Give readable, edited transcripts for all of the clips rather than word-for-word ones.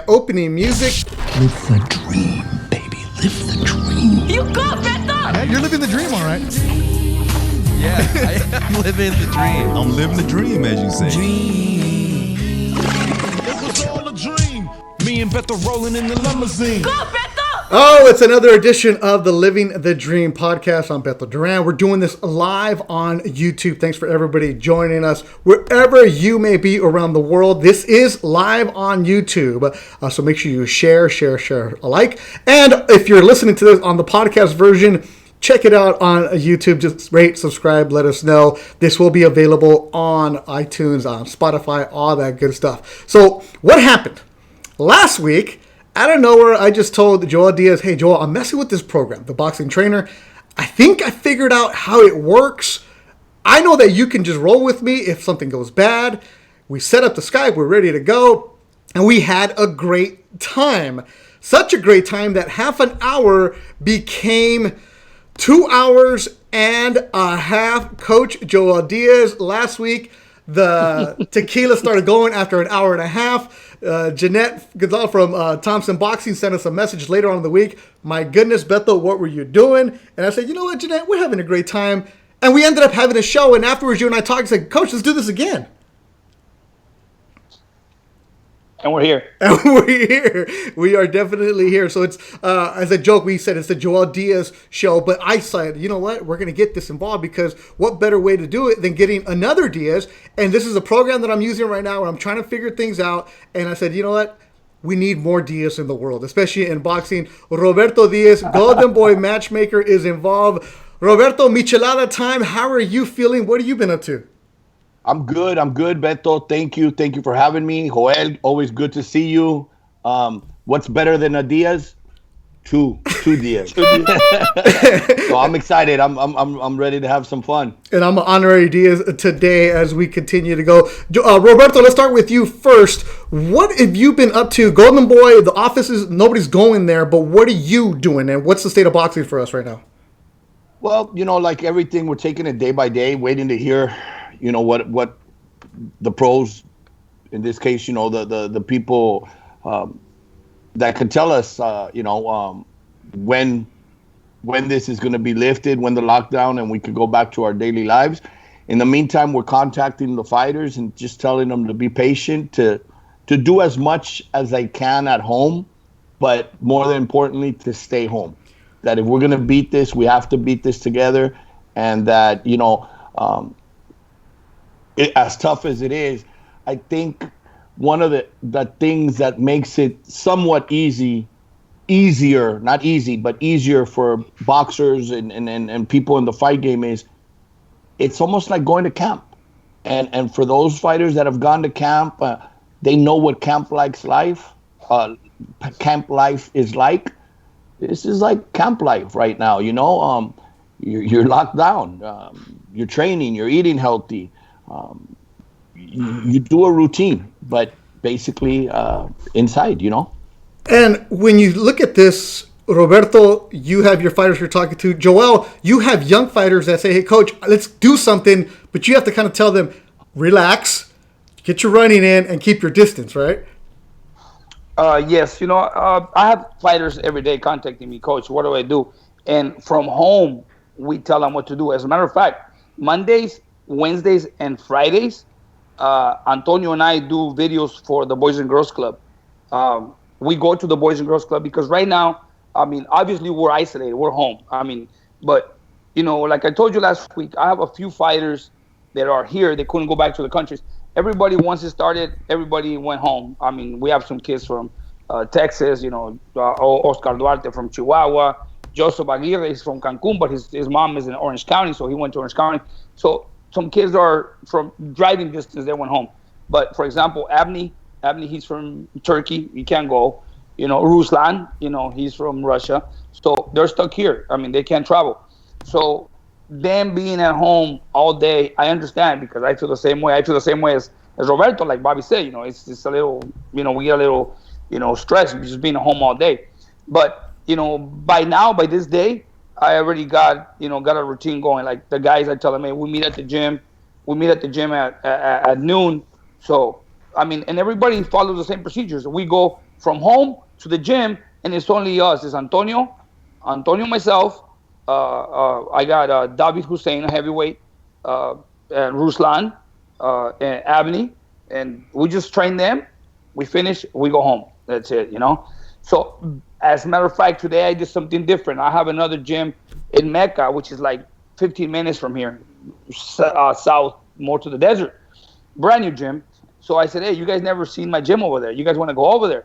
opening music. Live the dream, baby. Live the dream. You go, Beto! Yeah, you're living the dream, all right. Yeah, I'm living the dream. I'm living the dream, as you say. It was all a dream. Me and Beto rolling in the limousine. Go, Beto! Oh, it's another edition of the Living the Dream podcast. I'm Beto Duran. We're doing this live on YouTube. Thanks for everybody joining us wherever you may be around the world. This is live on YouTube. So make sure you share alike. And if you're listening to this on the podcast version, check it out on YouTube. Just rate, subscribe, let us know. This will be available on iTunes, on Spotify, all that good stuff. So what happened? Last week, out of nowhere, I just told Joel Diaz, hey, Joel, I'm messing with this program, the boxing trainer. I think I figured out how it works. I know that you can just roll with me if something goes bad. We set up the Skype. We're ready to go. And we had a great time. Such a great time that half an hour became 2 hours and a half. Coach Joel Diaz, last week, the tequila started going after an hour and a half. Jeanette Gonzalez from Thompson Boxing sent us a message later on in the week. My goodness, Beto, what were you doing? And I said, you know what, Jeanette, we're having a great time. And we ended up having a show. And afterwards, you and I talked and said, Coach, let's do this again. And we're here. And we're here. We are definitely here. So it's, as a joke, we said it's the Joel Diaz show. But I said, you know what? We're going to get this involved because what better way to do it than getting another Diaz? And this is a program that I'm using right now where I'm trying to figure things out. And I said, you know what? We need more Diaz in the world, especially in boxing. Roberto Diaz, Golden Boy Matchmaker, is involved. Roberto, Michelada time. How are you feeling? What have you been up to? I'm good, Beto. Thank you for having me. Joel, always good to see you. What's better than a Diaz? Two Diaz. So I'm excited. I'm ready to have some fun. And I'm an honorary Diaz today as we continue to go. Roberto, let's start with you first. What have you been up to? Golden Boy, the offices, nobody's going there, but what are you doing? And what's the state of boxing for us right now? Well, like everything, we're taking it day by day, waiting to hear, what the pros, in this case, the people that can tell us, when this is going to be lifted, when the lockdown, and we could go back to our daily lives. In the meantime, we're contacting the fighters and just telling them to be patient, to do as much as they can at home, but more than importantly, to stay home. That if we're going to beat this, we have to beat this together, and that, as tough as it is, I think one of the things that makes it somewhat easier, not easy, but easier for boxers and people in the fight game is it's almost like going to camp. And for those fighters that have gone to camp, they know what camp life is like. This is like camp life right now, you're locked down, you're training, you're eating healthy. You do a routine, but basically inside, And when you look at this, Roberto, you have your fighters you're talking to. Joel, you have young fighters that say, hey, Coach, let's do something, but you have to kind of tell them, relax, get your running in, and keep your distance, right? Yes, I have fighters every day contacting me, Coach, what do I do? And from home, we tell them what to do. As a matter of fact, Mondays, Wednesdays, and Fridays, Antonio and I do videos for the Boys and Girls Club. We go to the Boys and Girls Club because right now, obviously we're isolated, we're home. But, like I told you last week, I have a few fighters that are here. They couldn't go back to the countries. Everybody, once it started, everybody went home. We have some kids from Texas, Oscar Duarte from Chihuahua. Joseph Aguirre is from Cancun, but his mom is in Orange County, so he went to Orange County. So some kids are from driving distance, they went home. But, for example, Abney, he's from Turkey. He can't go. Ruslan, he's from Russia. So they're stuck here. They can't travel. So them being at home all day, I understand because I feel the same way. I feel the same way as Roberto, like Bobby said. It's just a little, we get a little, stressed just being at home all day. But, by now, by this day, I already got a routine going. Like the guys, I tell them, hey, we meet at the gym. We meet at the gym at noon. So, and everybody follows the same procedures. We go from home to the gym, and it's only us. It's Antonio, myself. I got David Hussein, a heavyweight, and Ruslan, and Abney, and we just train them. We finish, we go home. That's it. So, as a matter of fact, today I did something different. I have another gym in Mecca, which is like 15 minutes from here, south, more to the desert. Brand new gym. So I said, hey, you guys never seen my gym over there. You guys want to go over there?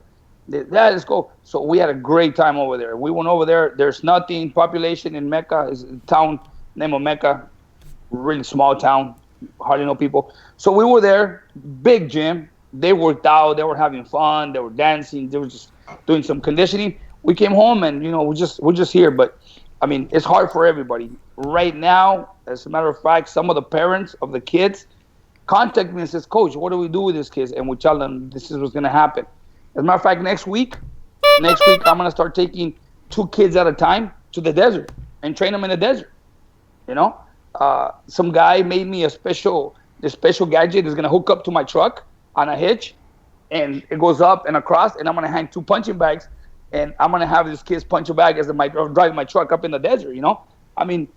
Yeah, let's go. So we had a great time over there. We went over there. There's nothing. Population in Mecca is a town, name of Mecca, really small town, hardly no people. So we were there, big gym. They worked out. They were having fun. They were dancing. They were just doing some conditioning. We came home and we're just here. But I mean, it's hard for everybody right now. As a matter of fact, some of the parents of the kids contact me and says, Coach, what do we do with these kids? And we tell them this is what's going to happen. As a matter of fact, next week, I'm going to start taking 2 kids at a time to the desert and train them in the desert. Some guy made me a special gadget that's going to hook up to my truck on a hitch, and it goes up and across, and I'm going to hang 2 punching bags, and I'm going to have these kids punch a bag as I'm driving my truck up in the desert, I mean,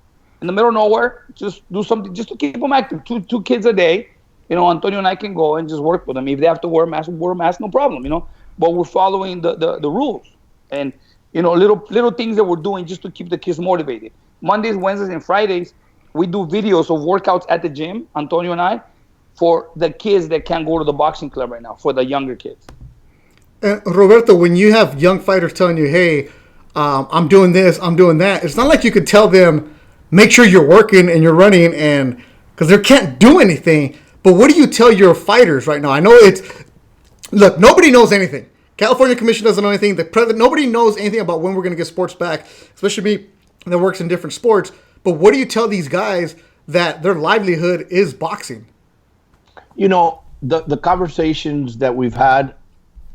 in the middle of nowhere, just do something just to keep them active. Two kids a day. Antonio and I can go and just work with them. If they have to wear a mask, no problem, But we're following the rules. And, little things that we're doing just to keep the kids motivated. Mondays, Wednesdays, and Fridays, we do videos of workouts at the gym, Antonio and I, for the kids that can't go to the boxing club right now, for the younger kids. And Roberto, when you have young fighters telling you, hey, I'm doing this, I'm doing that, it's not like you could tell them, make sure you're working and you're running, and because they can't do anything. But what do you tell your fighters right now? I know look, nobody knows anything. California Commission doesn't know anything. The president, nobody knows anything about when we're going to get sports back, especially me that works in different sports. But what do you tell these guys that their livelihood is boxing? The conversations that we've had,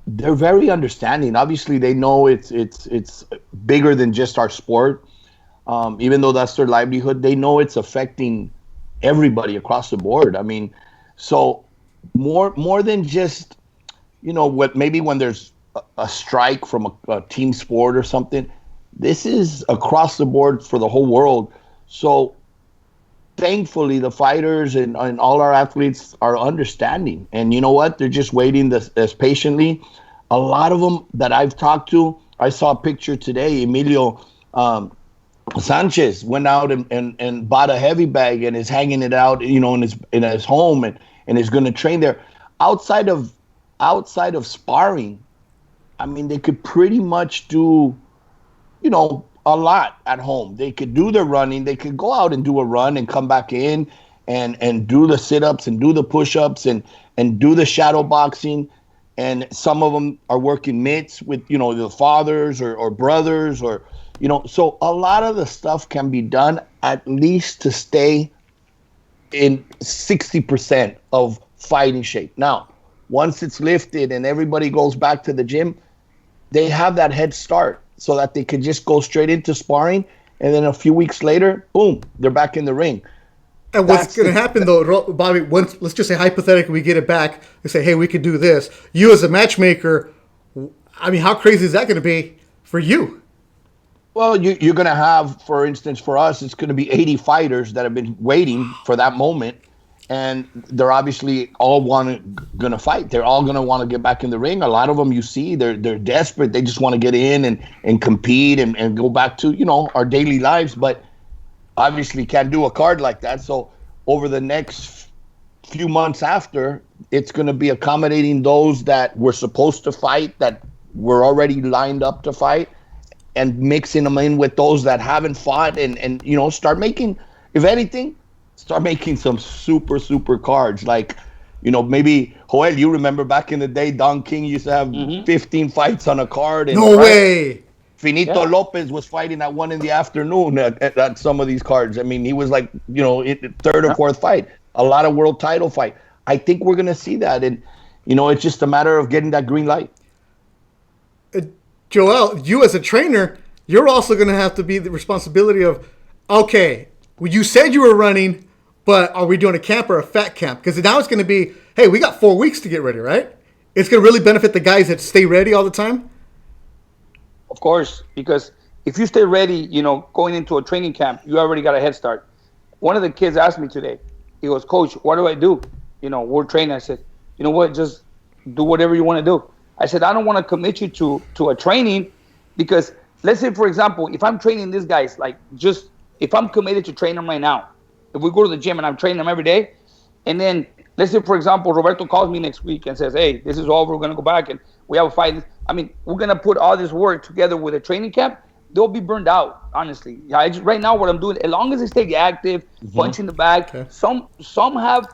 they're very understanding. Obviously, they know it's bigger than just our sport. Even though that's their livelihood, they know it's affecting everybody across the board. I mean, so more than just, what maybe when there's a strike from a team sport or something, this is across the board for the whole world. So thankfully, the fighters and all our athletes are understanding. And you know what? They're just waiting as patiently. A lot of them that I've talked to, I saw a picture today, Emilio Sanchez went out and bought a heavy bag and is hanging it out, in his home and is going to train there. Outside of sparring, I mean, they could pretty much do, a lot at home. They could do their running. They could go out and do a run and come back in and do the sit-ups and do the push-ups and do the shadow boxing. And some of them are working mitts with, the fathers or brothers or, so a lot of the stuff can be done at least to stay in 60% of fighting shape. Now, once it's lifted and everybody goes back to the gym, they have that head start so that they could just go straight into sparring. And then a few weeks later, boom, they're back in the ring. And what's going to happen, though, Bobby, once, let's just say hypothetically we get it back, they say, hey, we could do this. You as a matchmaker, I mean, how crazy is that going to be for you? Well, you're going to have, for instance, for us, it's going to be 80 fighters that have been waiting for that moment. And they're obviously all going to fight. They're all going to want to get back in the ring. A lot of them, you see, they're desperate. They just want to get in and compete and go back to, our daily lives. But obviously can't do a card like that. So over the next few months after, it's going to be accommodating those that were supposed to fight, that were already lined up to fight, and mixing them in with those that haven't fought and start making, if anything, start making some super, super cards. Like, maybe, Joel, you remember back in the day, Don King used to have 15 fights on a card. And, no way. Finito Lopez was fighting at 1 PM at some of these cards. I mean, he was like, third or fourth fight. A lot of world title fight. I think we're going to see that. And, it's just a matter of getting that green light. Joel, you as a trainer, you're also going to have to be the responsibility of, okay, well, you said you were running, but are we doing a camp or a fat camp? Because now it's going to be, hey, we got 4 weeks to get ready, right? it's going to really benefit the guys that stay ready all the time? Of course, because if you stay ready, going into a training camp, you already got a head start. One of the kids asked me today, he goes, Coach, what do I do? We're training. I said, you know what, just do whatever you want to do. I said, I don't want to commit you to a training because let's say, for example, if I'm training these guys, if I'm committed to train them right now, if we go to the gym and I'm training them every day, and then let's say, for example, Roberto calls me next week and says, hey, this is over, we're going to go back and we have a fight. I mean, we're going to put all this work together with a training camp. They'll be burned out, honestly. Right now, what I'm doing, as long as they stay active, punching the bag, some have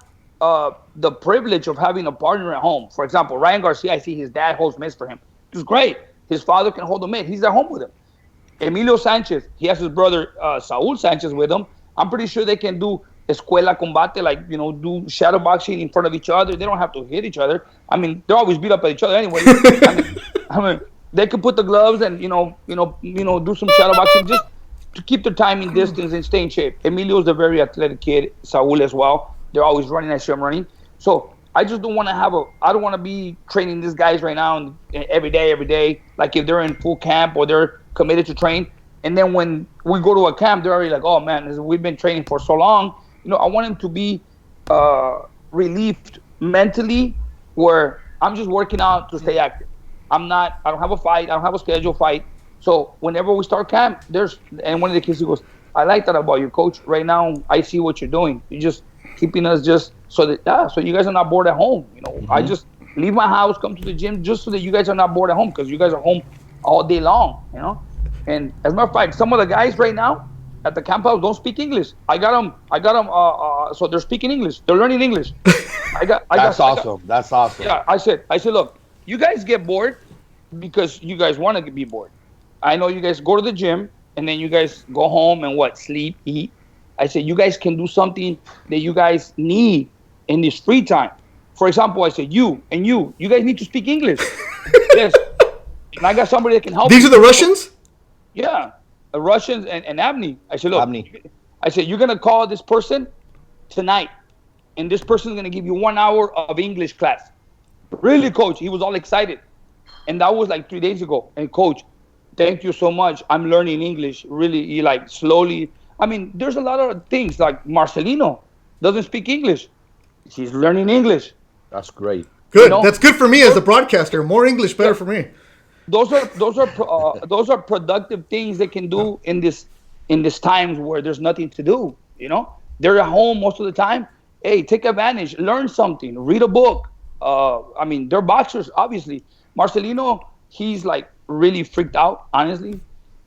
the privilege of having a partner at home. For example, Ryan Garcia, I see his dad holds mitts for him. It's great. His father can hold the mitt. He's at home with him. Emilio Sanchez, he has his brother Saul Sanchez with him. I'm pretty sure they can do escuela combate, do shadow boxing in front of each other. They don't have to hit each other. I mean, they're always beat up at each other anyway. I mean, they could put the gloves and do some shadow boxing just to keep the timing distance and stay in shape. Emilio's a very athletic kid. Saul as well. They're always running. I see them running. So I just don't want to I don't want to be training these guys right now and every day. Like if they're in full camp or they're committed to train. And then when we go to a camp, they're already like, oh man, we've been training for so long. I want them to be relieved mentally where I'm just working out to stay active. I don't have a fight. I don't have a scheduled fight. So whenever we start camp, and one of the kids, he goes, I like that about you, Coach. Right now, I see what you're doing. You're just keeping us so you guys are not bored at home. I just leave my house, come to the gym just so that you guys are not bored at home because you guys are home all day long, And as a matter of fact, some of the guys right now at the camp house don't speak English. I got them. So they're speaking English. They're learning English. That's awesome. Yeah, I said, look, you guys get bored because you guys want to be bored. I know you guys go to the gym and then you guys go home and sleep, eat. I said, you guys can do something that you guys need in this free time. For example, I said, you guys need to speak English. Yes. And I got somebody that can help. These are the Russians? Yeah. The Russians and Abney. I said, look, you're going to call this person tonight. And this person is going to give you 1 hour of English class. Really, Coach? He was all excited. And that was 3 days ago. And Coach, thank you so much. I'm learning English really slowly. I mean, there's a lot of things like Marcelino doesn't speak English. He's learning English. That's great. Good. That's good for me as a broadcaster. More English, better for me. Those are productive things they can do in this times where there's nothing to do. They're at home most of the time. Hey, take advantage. Learn something. Read a book. They're boxers, obviously. Marcelino, he's really freaked out, honestly,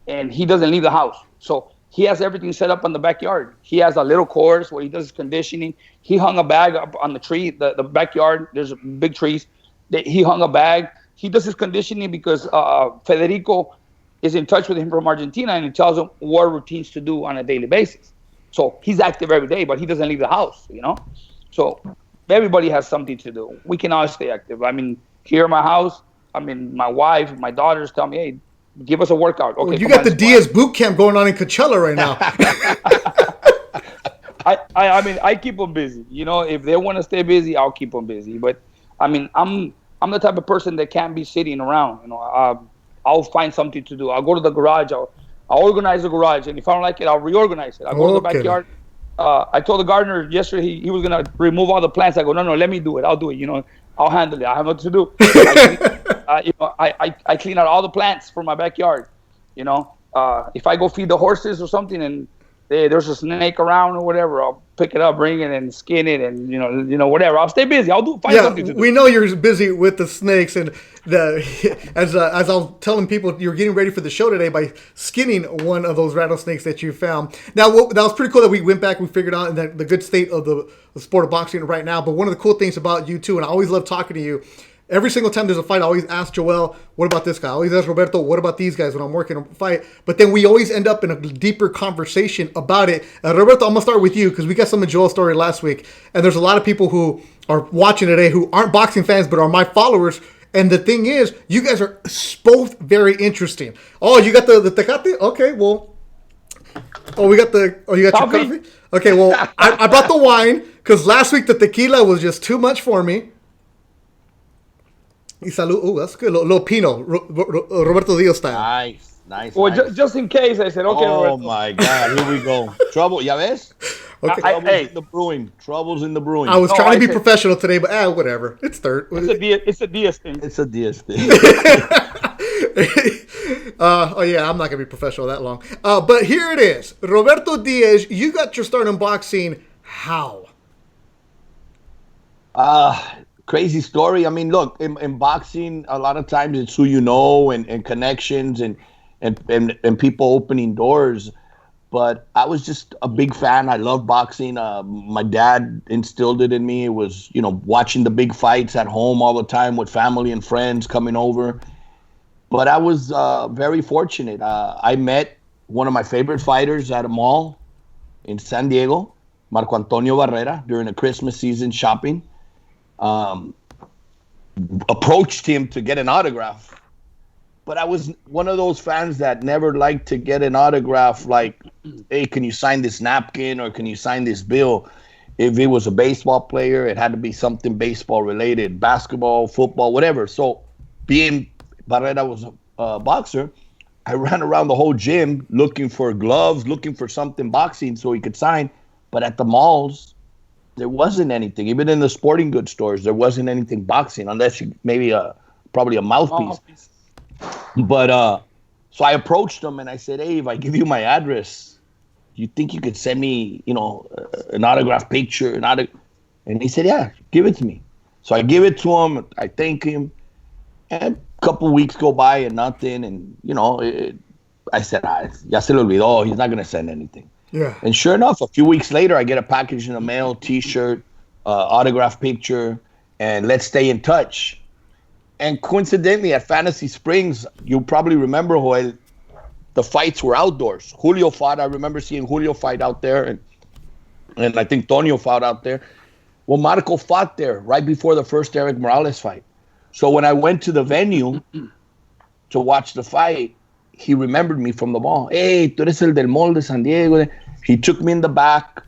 and he doesn't leave the house. So he has everything set up in the backyard. He has a little course where he does his conditioning. He hung a bag up on the tree, the backyard. There's big trees. He hung a bag. He does his conditioning because Federico is in touch with him from Argentina and he tells him what routines to do on a daily basis. So he's active every day, but he doesn't leave the house, So everybody has something to do. We can all stay active. Here in my house, my wife, my daughters tell me, hey, give us a workout. Okay, you got the Diaz boot camp going on in Coachella right now. I keep them busy. If they want to stay busy, I'll keep them busy. But I'm the type of person that can't be sitting around. I'll find something to do. I'll go to the garage. I'll organize the garage, and if I don't like it, I'll reorganize it. I'll go to the backyard. I told the gardener yesterday he was gonna remove all the plants. I go, no, let me do it. I'll do it. I'll handle it. I have nothing to do. I clean out all the plants from my backyard. If I go feed the horses or something and there's a snake around or whatever, I'll pick it up, bring it, and skin it, and whatever. I'll stay busy. Find something to do. We know you're busy with the snakes, and as I was telling people, you're getting ready for the show today by skinning one of those rattlesnakes that you found. Now, that was pretty cool that we went back, we figured out the good state of the sport of boxing right now. But one of the cool things about you too, and I always love talking to you. Every single time there's a fight, I always ask Joel, what about this guy? I always ask Roberto, what about these guys when I'm working a fight? But then we always end up in a deeper conversation about it. Roberto, I'm going to start with you because we got some of Joel's story last week. And there's a lot of people who are watching today who aren't boxing fans but are my followers. And the thing is, you guys are both very interesting. Oh, you got the Tecate? Okay, well. Oh, you got your coffee? Okay, well, I brought the wine because last week the tequila was just too much for me. Y salud. Oh, that's good. Little Pino, Roberto Diaz style. Nice. Well, just in case, I said, okay, Oh Roberto. my God, here we go. Trouble, ¿ya ves? Okay. Troubles in the brewing. Troubles in the brewing. I was No, trying to I be said- professional today, but whatever. It's third. It's a Diaz thing. It's a Diaz thing. Oh yeah, I'm not gonna be professional that long. But here it is, Roberto Diaz. You got your start in boxing. How? Crazy story. I mean, look, in boxing, a lot of times it's who you know and connections and people opening doors. But I was just a big fan. I love boxing. My dad instilled it in me. It was, watching the big fights at home all the time with family and friends coming over. But I was very fortunate. I met one of my favorite fighters at a mall in San Diego, Marco Antonio Barrera, during a Christmas season shopping. Approached him to get an autograph. But I was one of those fans that never liked to get an autograph like, hey, can you sign this napkin or can you sign this bill? If it was a baseball player, it had to be something baseball related, basketball, football, whatever. So being Barrera was a boxer, I ran around the whole gym looking for gloves, looking for something boxing so he could sign. But at the malls, there wasn't anything. Even in the sporting goods stores, there wasn't anything boxing unless you maybe probably a mouthpiece. But so I approached him and I said, hey, if I give you my address, do you think you could send me, an autograph picture? And he said, yeah, give it to me. So I give it to him. I thank him. And a couple weeks go by and nothing. And, I said, ya se le olvidó. He's not going to send anything. Yeah. And sure enough, a few weeks later, I get a package in the mail, T-shirt, autograph picture, and let's stay in touch. And coincidentally, at Fantasy Springs, you probably remember, Joel, the fights were outdoors. Julio fought. I remember seeing Julio fight out there, and I think Tonio fought out there. Well, Marco fought there right before the first Eric Morales fight. So when I went to the venue to watch the fight, he remembered me from the mall. Hey, tú eres el del mall de San Diego. He took me in the back.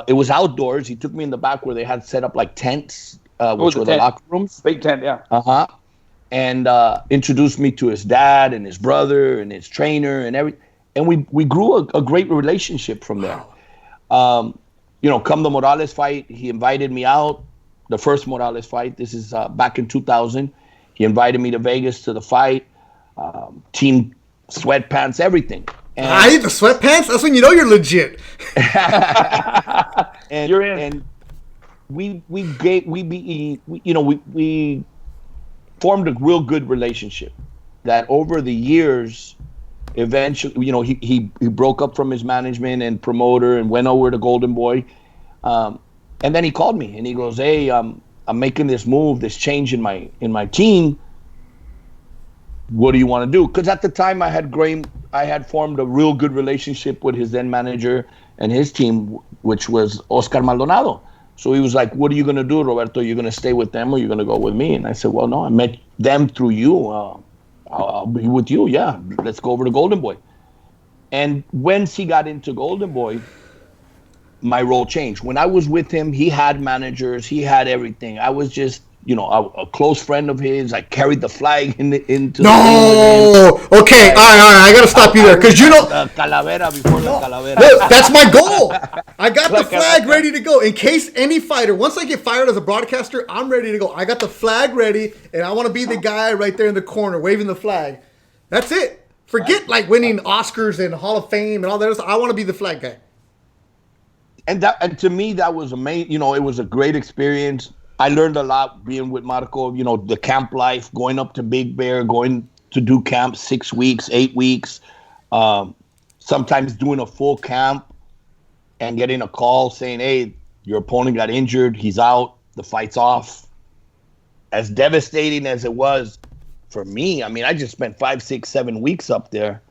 It was outdoors. He took me in the back where they had set up like tents, which were the locker rooms. Big tent, yeah. Uh-huh. And introduced me to his dad and his brother and his trainer and everything. And we grew a great relationship from there. Come the Morales fight, he invited me out. The first Morales fight, this is back in 2000. He invited me to Vegas to the fight. Team sweatpants, everything. And the sweatpants? That's when you know you're legit. And You're in. And we formed a real good relationship that over the years, eventually, he broke up from his management and promoter and went over to Golden Boy. And then he called me and he goes, hey, I'm making this move, this change in my team. What do you want to do? Because at the time I had formed a real good relationship with his then manager and his team, which was Oscar Maldonado. So he was like, what are you going to do, Roberto? You're going to stay with them or you're going to go with me? And I said, well, no, I met them through you. I'll be with you. Yeah, let's go over to Golden Boy. And once he got into Golden Boy, my role changed. When I was with him, he had managers. He had everything. I was just, a close friend of his. I carried the flag into the ring with him. Okay, all right. I got to stop you there because The calavera before the calavera. Look, that's my goal. I got the flag ready to go. In case any fighter, once I get fired as a broadcaster, I'm ready to go. I got the flag ready, and I want to be the guy right there in the corner waving the flag. That's it. Forget like winning Oscars and Hall of Fame and all that other stuff. I want to be the flag guy. And to me, that was amazing. It was a great experience. I learned a lot being with Marco, the camp life, going up to Big Bear, going to do camp 6 weeks, 8 weeks, sometimes doing a full camp and getting a call saying, hey, your opponent got injured. He's out. The fight's off. As devastating as it was for me, I mean, I just spent 5, 6, 7 weeks up there.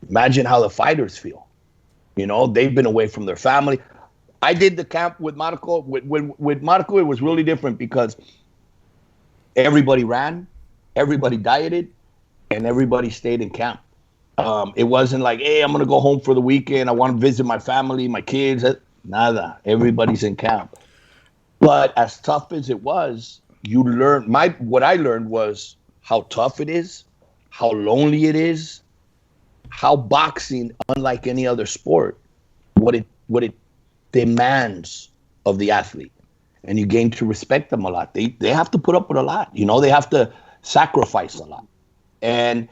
Imagine how the fighters feel. They've been away from their family. I did the camp with Marco. With Marco, it was really different because everybody ran, everybody dieted, and everybody stayed in camp. It wasn't like, hey, I'm going to go home for the weekend. I want to visit my family, my kids. Nada. Everybody's in camp. But as tough as it was, you learn. What I learned was how tough it is, how lonely it is, how boxing, unlike any other sport, what it demands of the athlete, and you gain to respect them a lot. They have to put up with a lot. They have to sacrifice a lot. And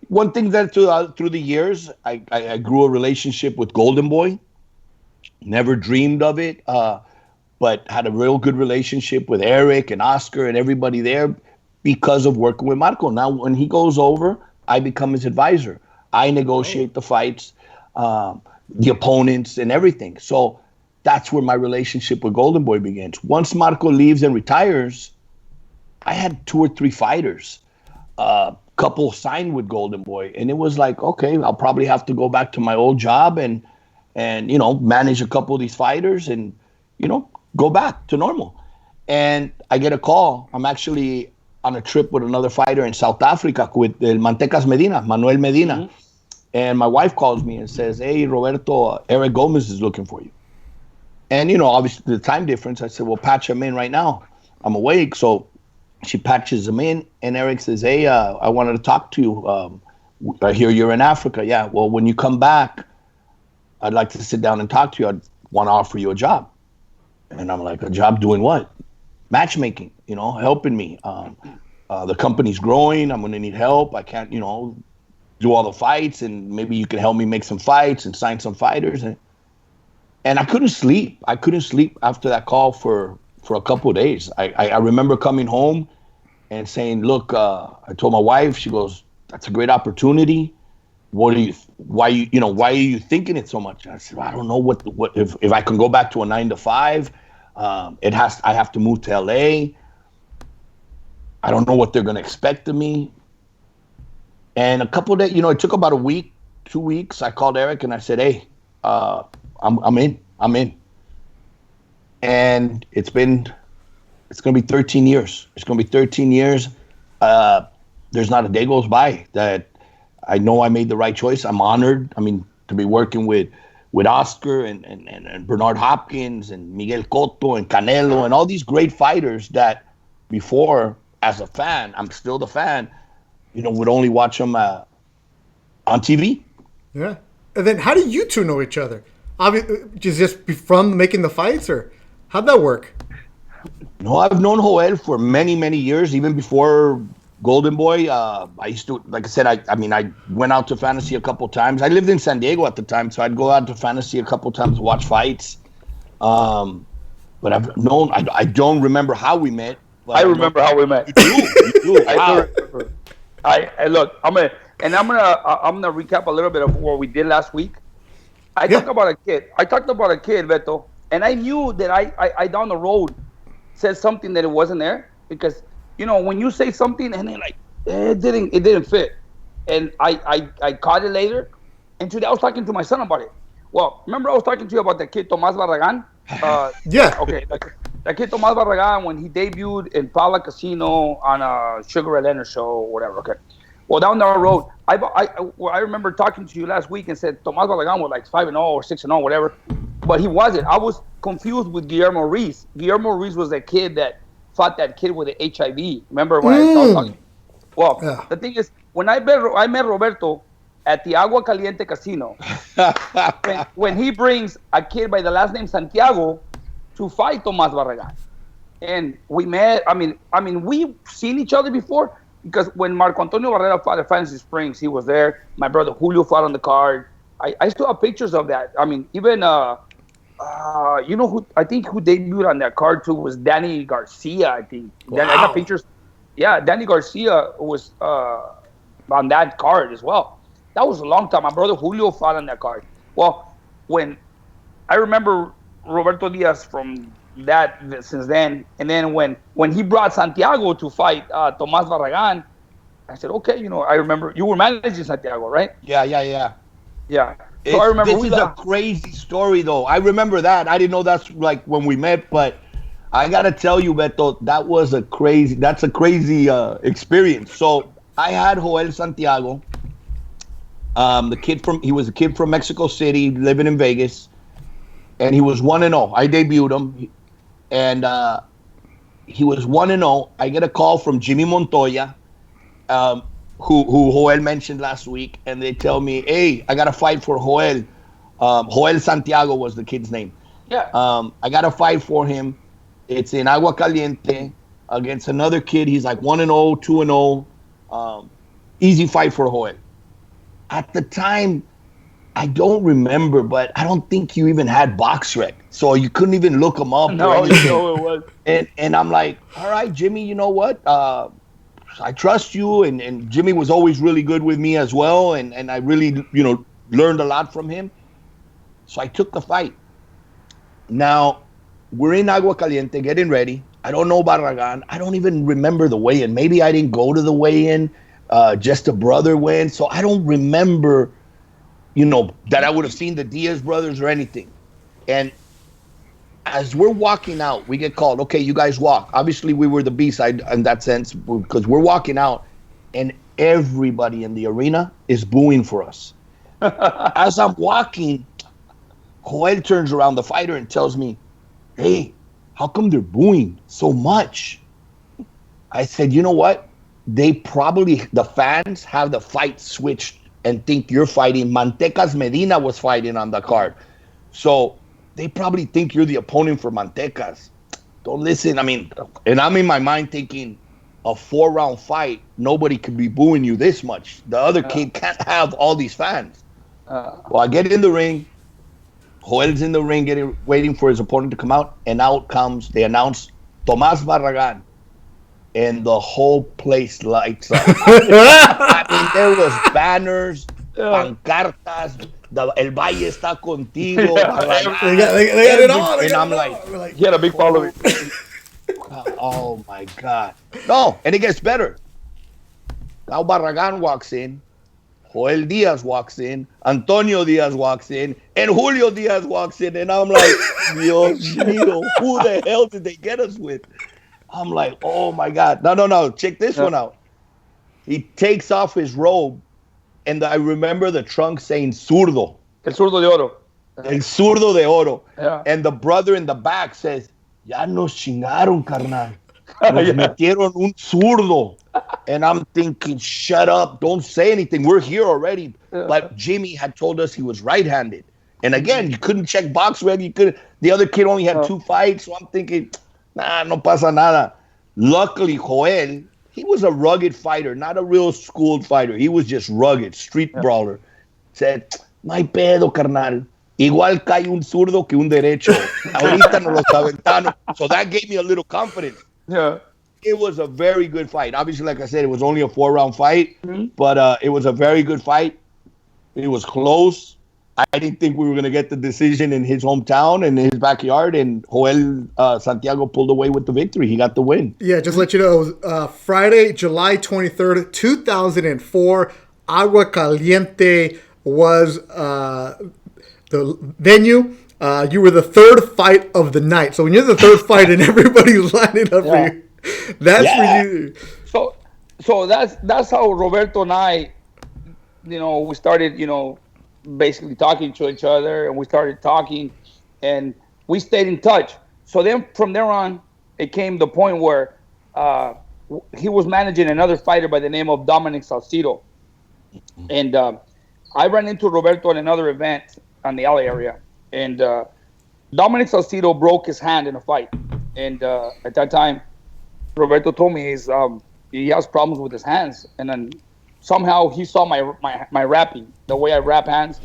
one thing that through the years, I grew a relationship with Golden Boy. Never dreamed of it, but had a real good relationship with Eric and Oscar and everybody there because of working with Marco. Now, when he goes over, I become his advisor. I negotiate the fights, the opponents, and everything. So that's where my relationship with Golden Boy begins. Once Marco leaves and retires, I had 2 or 3 fighters. Couple signed with Golden Boy, and it was like, okay, I'll probably have to go back to my old job and manage a couple of these fighters and go back to normal. And I get a call. I'm actually on a trip with another fighter in South Africa with El Mantecas Medina, Manuel Medina. Mm-hmm. And my wife calls me and says, hey, Roberto, Eric Gomez is looking for you. And, obviously the time difference, I said, well, patch him in right now. I'm awake. So she patches him in, and Eric says, hey, I wanted to talk to you. I hear you're in Africa. Yeah, well, when you come back, I'd like to sit down and talk to you. I'd want to offer you a job. And I'm like, a job doing what? Matchmaking, helping me. The company's growing. I'm going to need help. I can't, do all the fights, and maybe you can help me make some fights and sign some fighters. And I couldn't sleep. I couldn't sleep after that call for a couple of days. I remember coming home and saying, look, I told my wife, she goes, that's a great opportunity. Why are you thinking it so much? I said, I don't know what if I can go back to a 9 to 5. I have to move to LA. I don't know what they're going to expect of me. And a couple of days, it took about a week, 2 weeks. I called Eric and I said, hey, I'm in. And it's going to be 13 years. It's going to be 13 years. There's not a day goes by that I know I made the right choice. I'm honored. To be working with Oscar and Bernard Hopkins and Miguel Cotto and Canelo and all these great fighters that before, as a fan, I'm still the fan, would only watch them on TV. Yeah. And then how do you two know each other? Just from making the fights, or how'd that work? No, I've known Joel for many, many years, even before Golden Boy. I used to, like I said, I went out to Fantasy a couple times. I lived in San Diego at the time, so I'd go out to Fantasy a couple times to watch fights. But I've known, I don't remember how we met. But I remember how we met. You do. Wow. I do remember. I look, I'm gonna recap a little bit of what we did last week. I talked about a kid, Beto, and I knew that I down the road said something that it wasn't there, because when you say something and then it didn't fit, and I caught it later, and today I was talking to my son about it. Well, remember I was talking to you about the kid Tomás Barragán? Yeah. Okay. That kid Tomás Barragán, when he debuted in Paula Casino on a Sugar Ray Leonard show or whatever. Okay. Well, down the road, I remember talking to you last week and said Tomás Barragán was like 5-0 or 6-0, whatever, but he wasn't. I was confused with Guillermo Ruiz. Guillermo Ruiz was that kid that fought that kid with the HIV. Remember when I was talking? Well, yeah. The thing is, when I met Roberto at the Agua Caliente Casino, when he brings a kid by the last name Santiago to fight Tomás Barragán, and we met. We've seen each other before, because when Marco Antonio Barrera fought at Fantasy Springs, he was there. My brother Julio fought on the card. I still have pictures of that. Even who debuted on that card too was Danny Garcia. I think. Wow. I got pictures. Yeah, Danny Garcia was on that card as well. That was a long time. My brother Julio fought on that card. Well, when I remember Roberto Diaz from that since then, and then when he brought Santiago to fight Tomás Barragán, I said, okay, I remember you were managing Santiago, right? Yeah. So I remember this is a crazy story, though. I remember that. I didn't know that's like when we met, but I gotta tell you, Beto, that's a crazy experience. So I had Joel Santiago. He was a kid from Mexico City, living in Vegas, and he was 1-0. I debuted him, and he was 1-0. I get a call from Jimmy Montoya, um, who Joel mentioned last week, and they tell me, "Hey, I got to fight for Joel." Joel Santiago was the kid's name. Yeah. I got to fight for him. It's in Agua Caliente against another kid. He's like 1-0, 2-0. Easy fight for Joel. At the time, I don't remember, but I don't think you even had BoxRec, so you couldn't even look him up. No, or anything. no, it was. And I'm like, all right, Jimmy, you know what? I trust you. And Jimmy was always really good with me as well. And I really, learned a lot from him. So I took the fight. Now, we're in Agua Caliente getting ready. I don't know Barragan. I don't even remember the weigh-in. Maybe I didn't go to the weigh-in. Just a brother went. So I don't remember, that I would have seen the Diaz brothers or anything. And as we're walking out, we get called, okay, you guys walk. Obviously, we were the B-side in that sense because we're walking out and everybody in the arena is booing for us. As I'm walking, Joel turns around the fighter and tells me, hey, how come they're booing so much? I said, you know what? The fans have the fight switched and think you're fighting. Mantecas Medina was fighting on the card. So they probably think you're the opponent for Mantecas. Don't listen. And I'm in my mind thinking a 4-round fight, nobody could be booing you this much. The other kid can't have all these fans. Well, I get in the ring. Joel's in the ring waiting for his opponent to come out. And out comes, they announce Tomás Barragán. And the whole place lights up. There was banners, pancartas, El Valle está contigo. They got it all. And I'm like, he had a big following. oh my God. No, and it gets better. Now Barragan walks in, Joel Diaz walks in, Antonio Diaz walks in, and Julio Diaz walks in. And I'm like, Dios mío, who the hell did they get us with? I'm like, oh my God. No. Check this one out. He takes off his robe, and I remember the trunk saying zurdo. El zurdo de oro. El zurdo de oro. Yeah. And the brother in the back says, ya nos chingaron, carnal. Nos metieron un zurdo. And I'm thinking, shut up. Don't say anything. We're here already. But Jimmy had told us he was right-handed. And again, you couldn't check BoxRec. The other kid only had 2 fights. So I'm thinking, nah, no pasa nada. Luckily, Joel, he was a rugged fighter, not a real schooled fighter. He was just rugged, street brawler. Said, no hay pedo, carnal. Igual cae un zurdo que un derecho. Ahorita nos los aventaron. So that gave me a little confidence. Yeah. It was a very good fight. Obviously, like I said, it was only a 4-round fight, but it was a very good fight. It was close. I didn't think we were going to get the decision in his hometown, in his backyard, and Joel Santiago pulled away with the victory. He got the win. Yeah, just let you know, it was Friday, July 23rd, 2004. Agua Caliente was the venue. You were the third fight of the night. So when you're the third fight and everybody's lining up for you, that's for you. So that's how Roberto and I, we started, basically talking to each other, and we started talking, and we stayed in touch. So then from there on, it came the point where he was managing another fighter by the name of Dominic Salcido. And I ran into Roberto at another event on the LA area, and Dominic Salcido broke his hand in a fight. And at that time, Roberto told me he has problems with his hands, and then somehow he saw my rapping, the way I rap hands.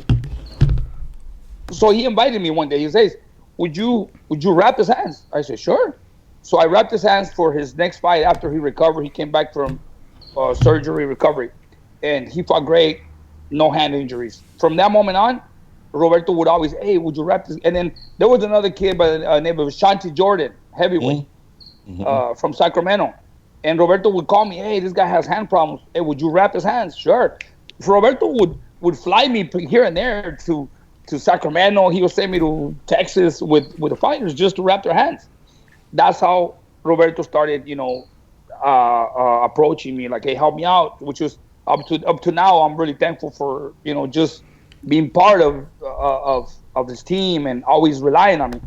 So he invited me one day. He says, would you wrap his hands? I said, sure. So I wrapped his hands for his next fight after he recovered. He came back from surgery recovery, and he fought great, no hand injuries. From that moment on, Roberto would always, hey, would you wrap this? And then there was another kid by the name of Shanti Jordan, heavyweight, from Sacramento. And Roberto would call me, hey, this guy has hand problems. Hey, would you wrap his hands? Sure. So Roberto would fly me here and there to Sacramento. He would send me to Texas with the fighters just to wrap their hands. That's how Roberto started, approaching me like, hey, help me out, which is up to now. I'm really thankful for, just being part of this team and always relying on me.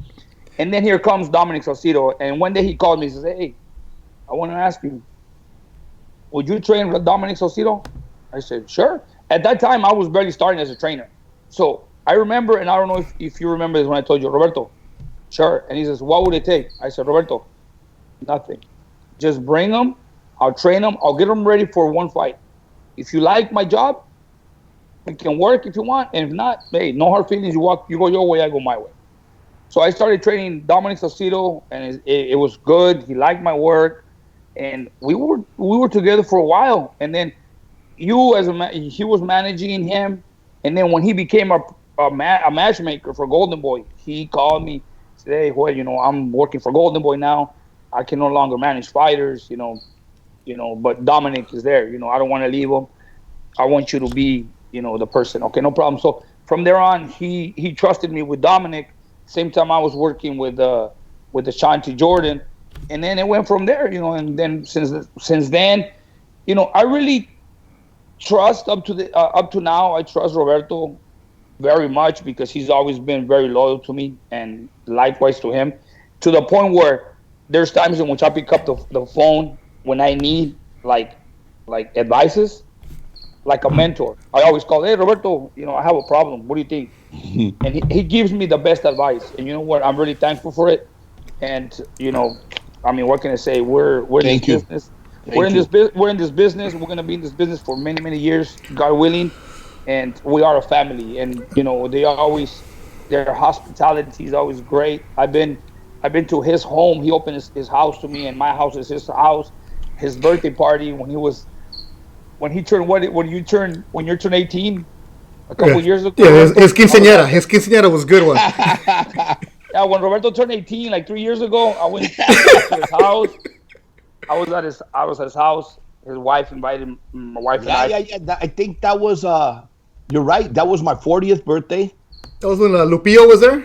And then here comes Dominic Salcido. And one day he called me and says, hey, I want to ask you, would you train with Dominic Sosito? I said, sure. At that time, I was barely starting as a trainer. So I remember, and I don't know if you remember this when I told you, Roberto, sure. And he says, what would it take? I said, Roberto, nothing. Just bring them. I'll train them. I'll get them ready for one fight. If you like my job, it can work if you want. And if not, hey, no hard feelings. You go your way, I go my way. So I started training Dominic Sosito, and it was good. He liked my work, and we were together for a while. And then he was managing him, and then when he became a matchmaker for Golden Boy, he called me, said, "Hey, well, I'm working for Golden Boy now. I can no longer manage fighters, but Dominic is there. I don't want to leave him. I want you to be, the person." Okay, no problem. So from there on, he trusted me with Dominic. Same time I was working with Ashanti Jordan, and then it went from there, And then since then, I really trust up to now. I trust Roberto very much because he's always been very loyal to me, and likewise to him, to the point where there's times in which I pick up the phone when I need like advices, like a mentor. I always call, "Hey, Roberto, I have a problem. What do you think?" And he gives me the best advice. And you know what? I'm really thankful for it. And what can I say? We're in this business. We're in this business. We're gonna be in this business for many, many years, God willing. And we are a family. And their hospitality is always great. I've been to his home. He opened his house to me, and my house is his house. His birthday party when you turn 18 a couple years ago. Yeah, his quinceañera. His quinceañera was a good one. Yeah, when Roberto turned 18, like 3 years ago, I went to his house. I was at his house. His wife invited my wife and I. Yeah. I think that was you're right. That was my 40th birthday. That was when Lupillo was there?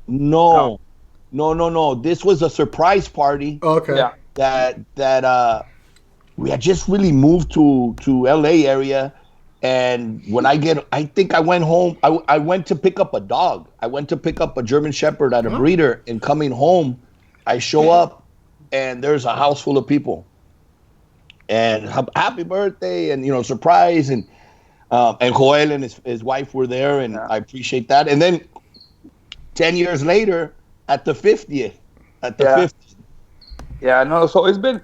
No. This was a surprise party. Oh, okay. Yeah. That we had just really moved to LA area. And when I think I went home, I went to pick up a dog. I went to pick up a German Shepherd at a breeder, and coming home, I show up, and there's a house full of people. And happy birthday, and surprise, and Joel and his wife were there, and I appreciate that. And then 10 years later, at the 50th. Yeah, no. So it's been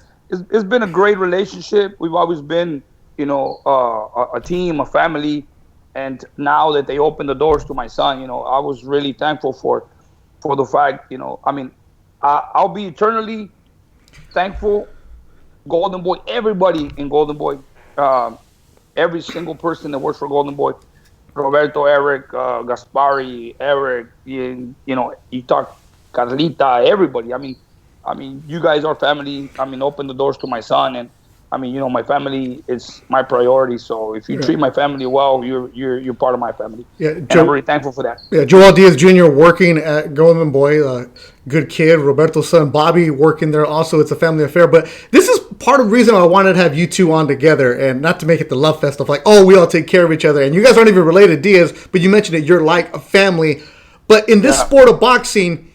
a great relationship. We've always been, a team, a family, and now that they opened the doors to my son, I was really thankful for the fact, I'll be eternally thankful. Golden Boy, everybody in Golden Boy, every single person that works for Golden Boy, Roberto, Eric, Gaspari, Eric, you talk Carlita, everybody. I mean, you guys are family. Open the doors to my son, and my family is my priority. So if you treat my family well, you're part of my family. Yeah, and I'm really thankful for that. Yeah, Joel Diaz Jr. working at Golden Boy, good kid. Roberto's son Bobby working there also. It's a family affair. But this is part of the reason I wanted to have you two on together, and not to make it the love fest of like, oh, we all take care of each other. And you guys aren't even related, Diaz, but you mentioned it. You're like a family. But in this sport of boxing,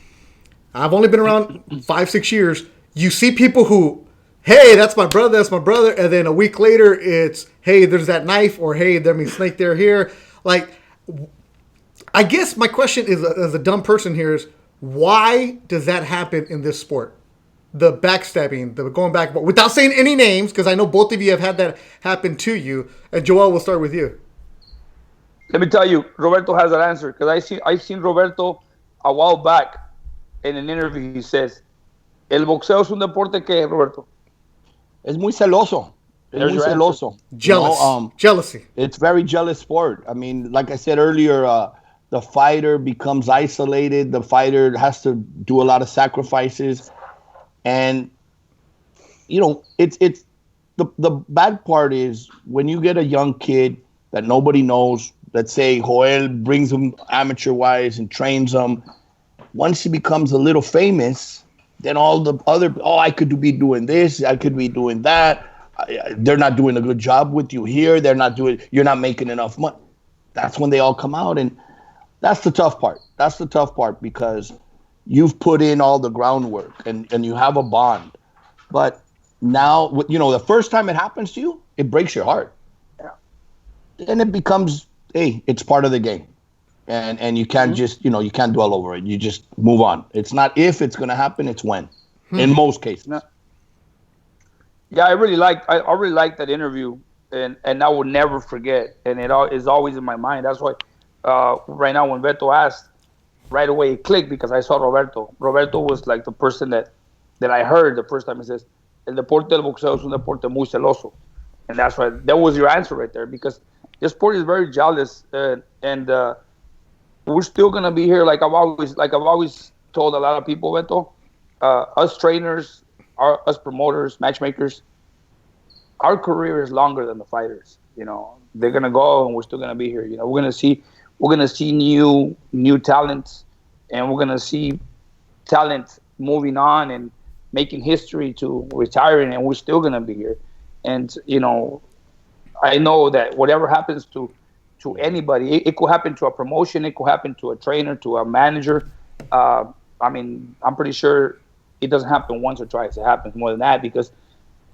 I've only been around 5-6 years. You see people who, hey, that's my brother, and then a week later it's, hey, there's that knife, or hey, there's a snake there here. Like, I guess my question is, as a dumb person here, is why does that happen in this sport? The backstabbing, the going back, without saying any names, because I know both of you have had that happen to you. And Joel, we'll start with you. Let me tell you, Roberto has an answer, because I seen Roberto a while back in an interview. He says, "El boxeo es un deporte que, Roberto." Es muy celoso. Es muy celoso. Jealous. Jealousy. It's very jealous sport. I mean, like I said earlier, the fighter becomes isolated. The fighter has to do a lot of sacrifices. And, it's the bad part is when you get a young kid that nobody knows, let's say Joel brings him amateur-wise and trains him. Once he becomes a little famous, then all the other, I could be doing this, I could be doing that. They're not doing a good job with you here. You're not making enough money. That's when they all come out. And that's the tough part. That's the tough part, because you've put in all the groundwork and you have a bond. But now, the first time it happens to you, it breaks your heart. Yeah. Then it becomes, hey, it's part of the game. And you can't just, you can't dwell over it. You just move on. It's not if it's going to happen, it's when, in most cases. No. Yeah, I really liked that interview, and I will never forget. And it is always in my mind. That's why right now when Beto asked, right away it clicked because I saw Roberto. Roberto was like the person that I heard the first time he says, "El deporte del boxeo es un deporte muy celoso," and that's right. That was your answer right there because this sport is very jealous, and we're still gonna be here. Like I've always told a lot of people, Beto, us trainers, us promoters, matchmakers, our career is longer than the fighters. They're gonna go, and we're still gonna be here. We're gonna see new talents, and we're gonna see talent moving on and making history to retiring, and we're still gonna be here. And I know that whatever happens to anybody, it could happen to a promotion, it could happen to a trainer, to a manager. I'm pretty sure it doesn't happen once or twice. It happens more than that because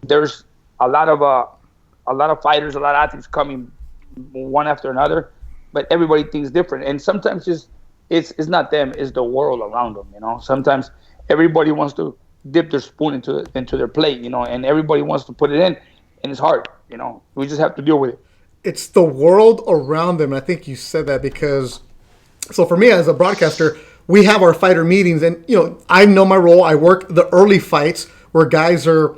there's a lot of fighters, a lot of athletes coming one after another, but everybody thinks different. And sometimes it's not them, it's the world around them. Sometimes everybody wants to dip their spoon into their plate, and everybody wants to put it in, and it's hard. We just have to deal with it. It's the world around them. And I think you said that because, so for me as a broadcaster, we have our fighter meetings, and I know my role. I work the early fights where guys are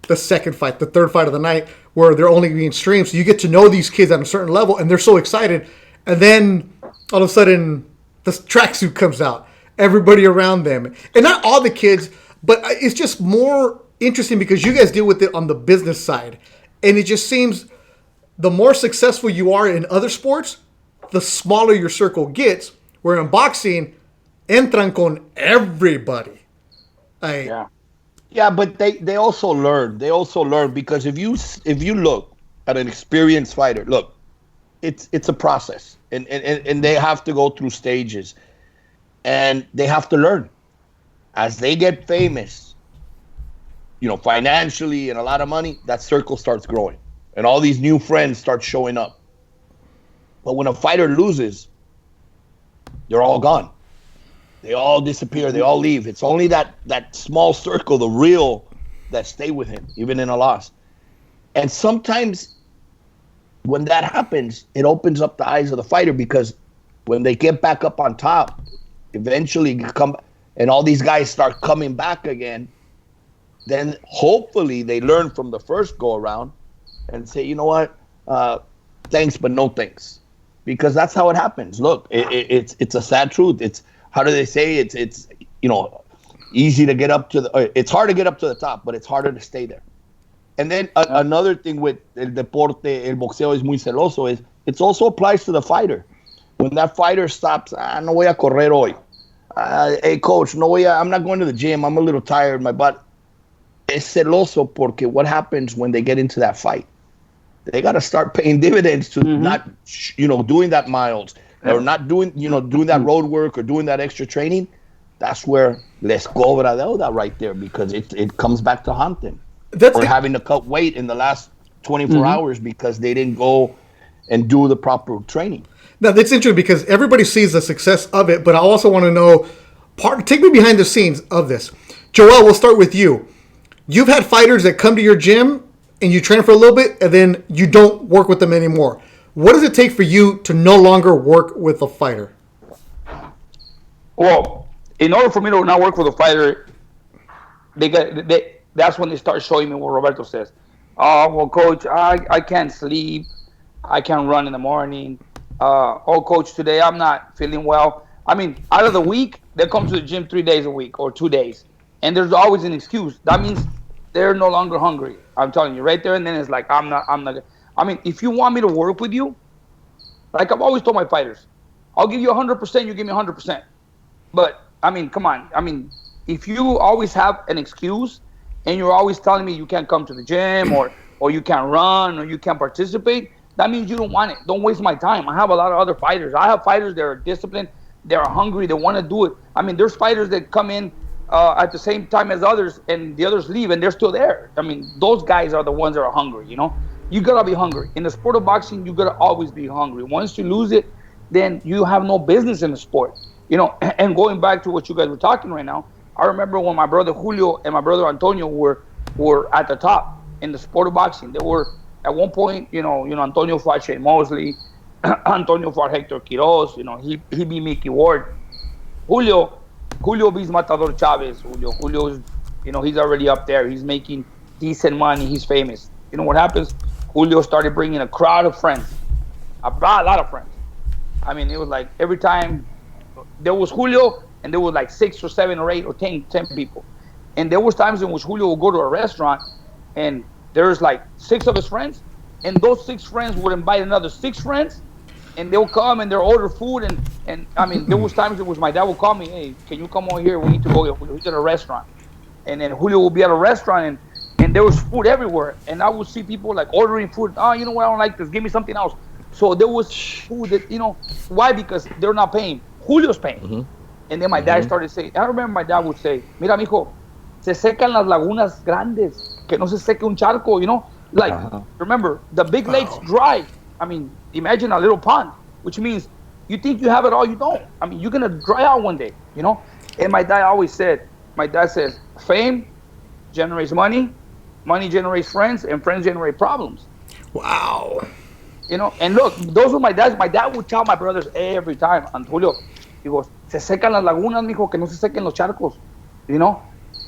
the second fight, the third fight of the night, where they're only being streamed. So you get to know these kids at a certain level, and they're so excited. And then all of a sudden, the tracksuit comes out. Everybody around them, and not all the kids, but it's just more interesting because you guys deal with it on the business side, and it just seems the more successful you are in other sports, the smaller your circle gets. Where in boxing, entran con everybody. Yeah, but they also learn. They also learn because if you look at an experienced fighter, look, it's a process, and they have to go through stages, and they have to learn as they get famous. Financially and a lot of money, that circle starts growing, and all these new friends start showing up. But when a fighter loses, they're all gone. They all disappear. They all leave. It's only that small circle, the real, that stay with him, even in a loss. And sometimes when that happens, it opens up the eyes of the fighter because when they get back up on top, eventually come, and all these guys start coming back again, then hopefully they learn from the first go around and say, you know what, thanks, but no thanks. Because that's how it happens. Look, it's a sad truth. It's, how do they say, it's easy to get up to the, it's hard to get up to the top, but it's harder to stay there. And then another thing with el deporte, el boxeo es muy celoso, is it also applies to the fighter. When that fighter stops, no voy a correr hoy. Hey coach, I'm not going to the gym. I'm a little tired. My butt. Es celoso porque what happens when they get into that fight? They got to start paying dividends to not, doing that miles or not doing that road work or doing that extra training. That's where les cobra deuda right there, because it comes back to haunt them. Or having to cut weight in the last 24 hours because they didn't go and do the proper training. Now, that's interesting because everybody sees the success of it, but I also want to know, take me behind the scenes of this. Joel, we'll start with you. You've had fighters that come to your gym and you train for a little bit and then you don't work with them anymore. What does it take for you to no longer work with a fighter? Well, in order for me to not work with a fighter, that's when they start showing me what Roberto says. Oh, well, coach, I can't sleep. I can't run in the morning. Oh, coach, today I'm not feeling well. I mean, out of the week, they come to the gym 3 days a week or 2 days. And there's always an excuse. That means they're no longer hungry. I'm telling you right there. And then it's like, I'm not. I mean, if you want me to work with you, like I've always told my fighters, I'll give you 100%, you give me 100%. But, I mean, come on. I mean, if you always have an excuse and you're always telling me you can't come to the gym or you can't run or you can't participate, that means you don't want it. Don't waste my time. I have a lot of other fighters. I have fighters that are disciplined, they are hungry, they want to do it. I mean, there's fighters that come in at the same time as others, and the others leave, and they're still there. I mean, those guys are the ones that are hungry. You gotta be hungry in the sport of boxing. You gotta always be hungry. Once you lose it, then you have no business in the sport. And going back to what you guys were talking right now, I remember when my brother Julio and my brother Antonio were at the top in the sport of boxing. They were at one point. Antonio fought Shane Mosley, Antonio fought Hector Quiroz. He beat Mickey Ward. Julio beats Matador Chavez. Julio's, he's already up there. He's making decent money. He's famous. You know what happens? Julio started bringing a crowd of friends, a lot of friends. I mean, it was like every time there was Julio, and there was like 6 or 7 or 8 or 10 people. And there was times in which Julio would go to a restaurant, and there's like 6 of his friends, and those 6 friends would invite another 6 friends, and they'll come and they'll order food. And I mean, there was times in which my dad would call me, hey, can you come over here? We need to go get a restaurant. And then Julio would be at a restaurant, and there was food everywhere. And I would see people like ordering food. Oh, you know what? I don't like this. Give me something else. So there was food that, why? Because they're not paying. Julio's paying. Mm-hmm. And then my dad started saying, I remember my dad would say, mira, mijo, se secan las lagunas grandes, que no se seque un charco, Like, remember, the big lakes dry. I mean, imagine a little pond, which means you think you have it all, you don't. I mean, you're going to dry out one day, And my dad says, fame generates money, money generates friends, and friends generate problems. Wow. And look, those were my dads. My dad would tell my brothers every time, Julio, he goes, se secan las lagunas, mijo, que no se sequen los charcos.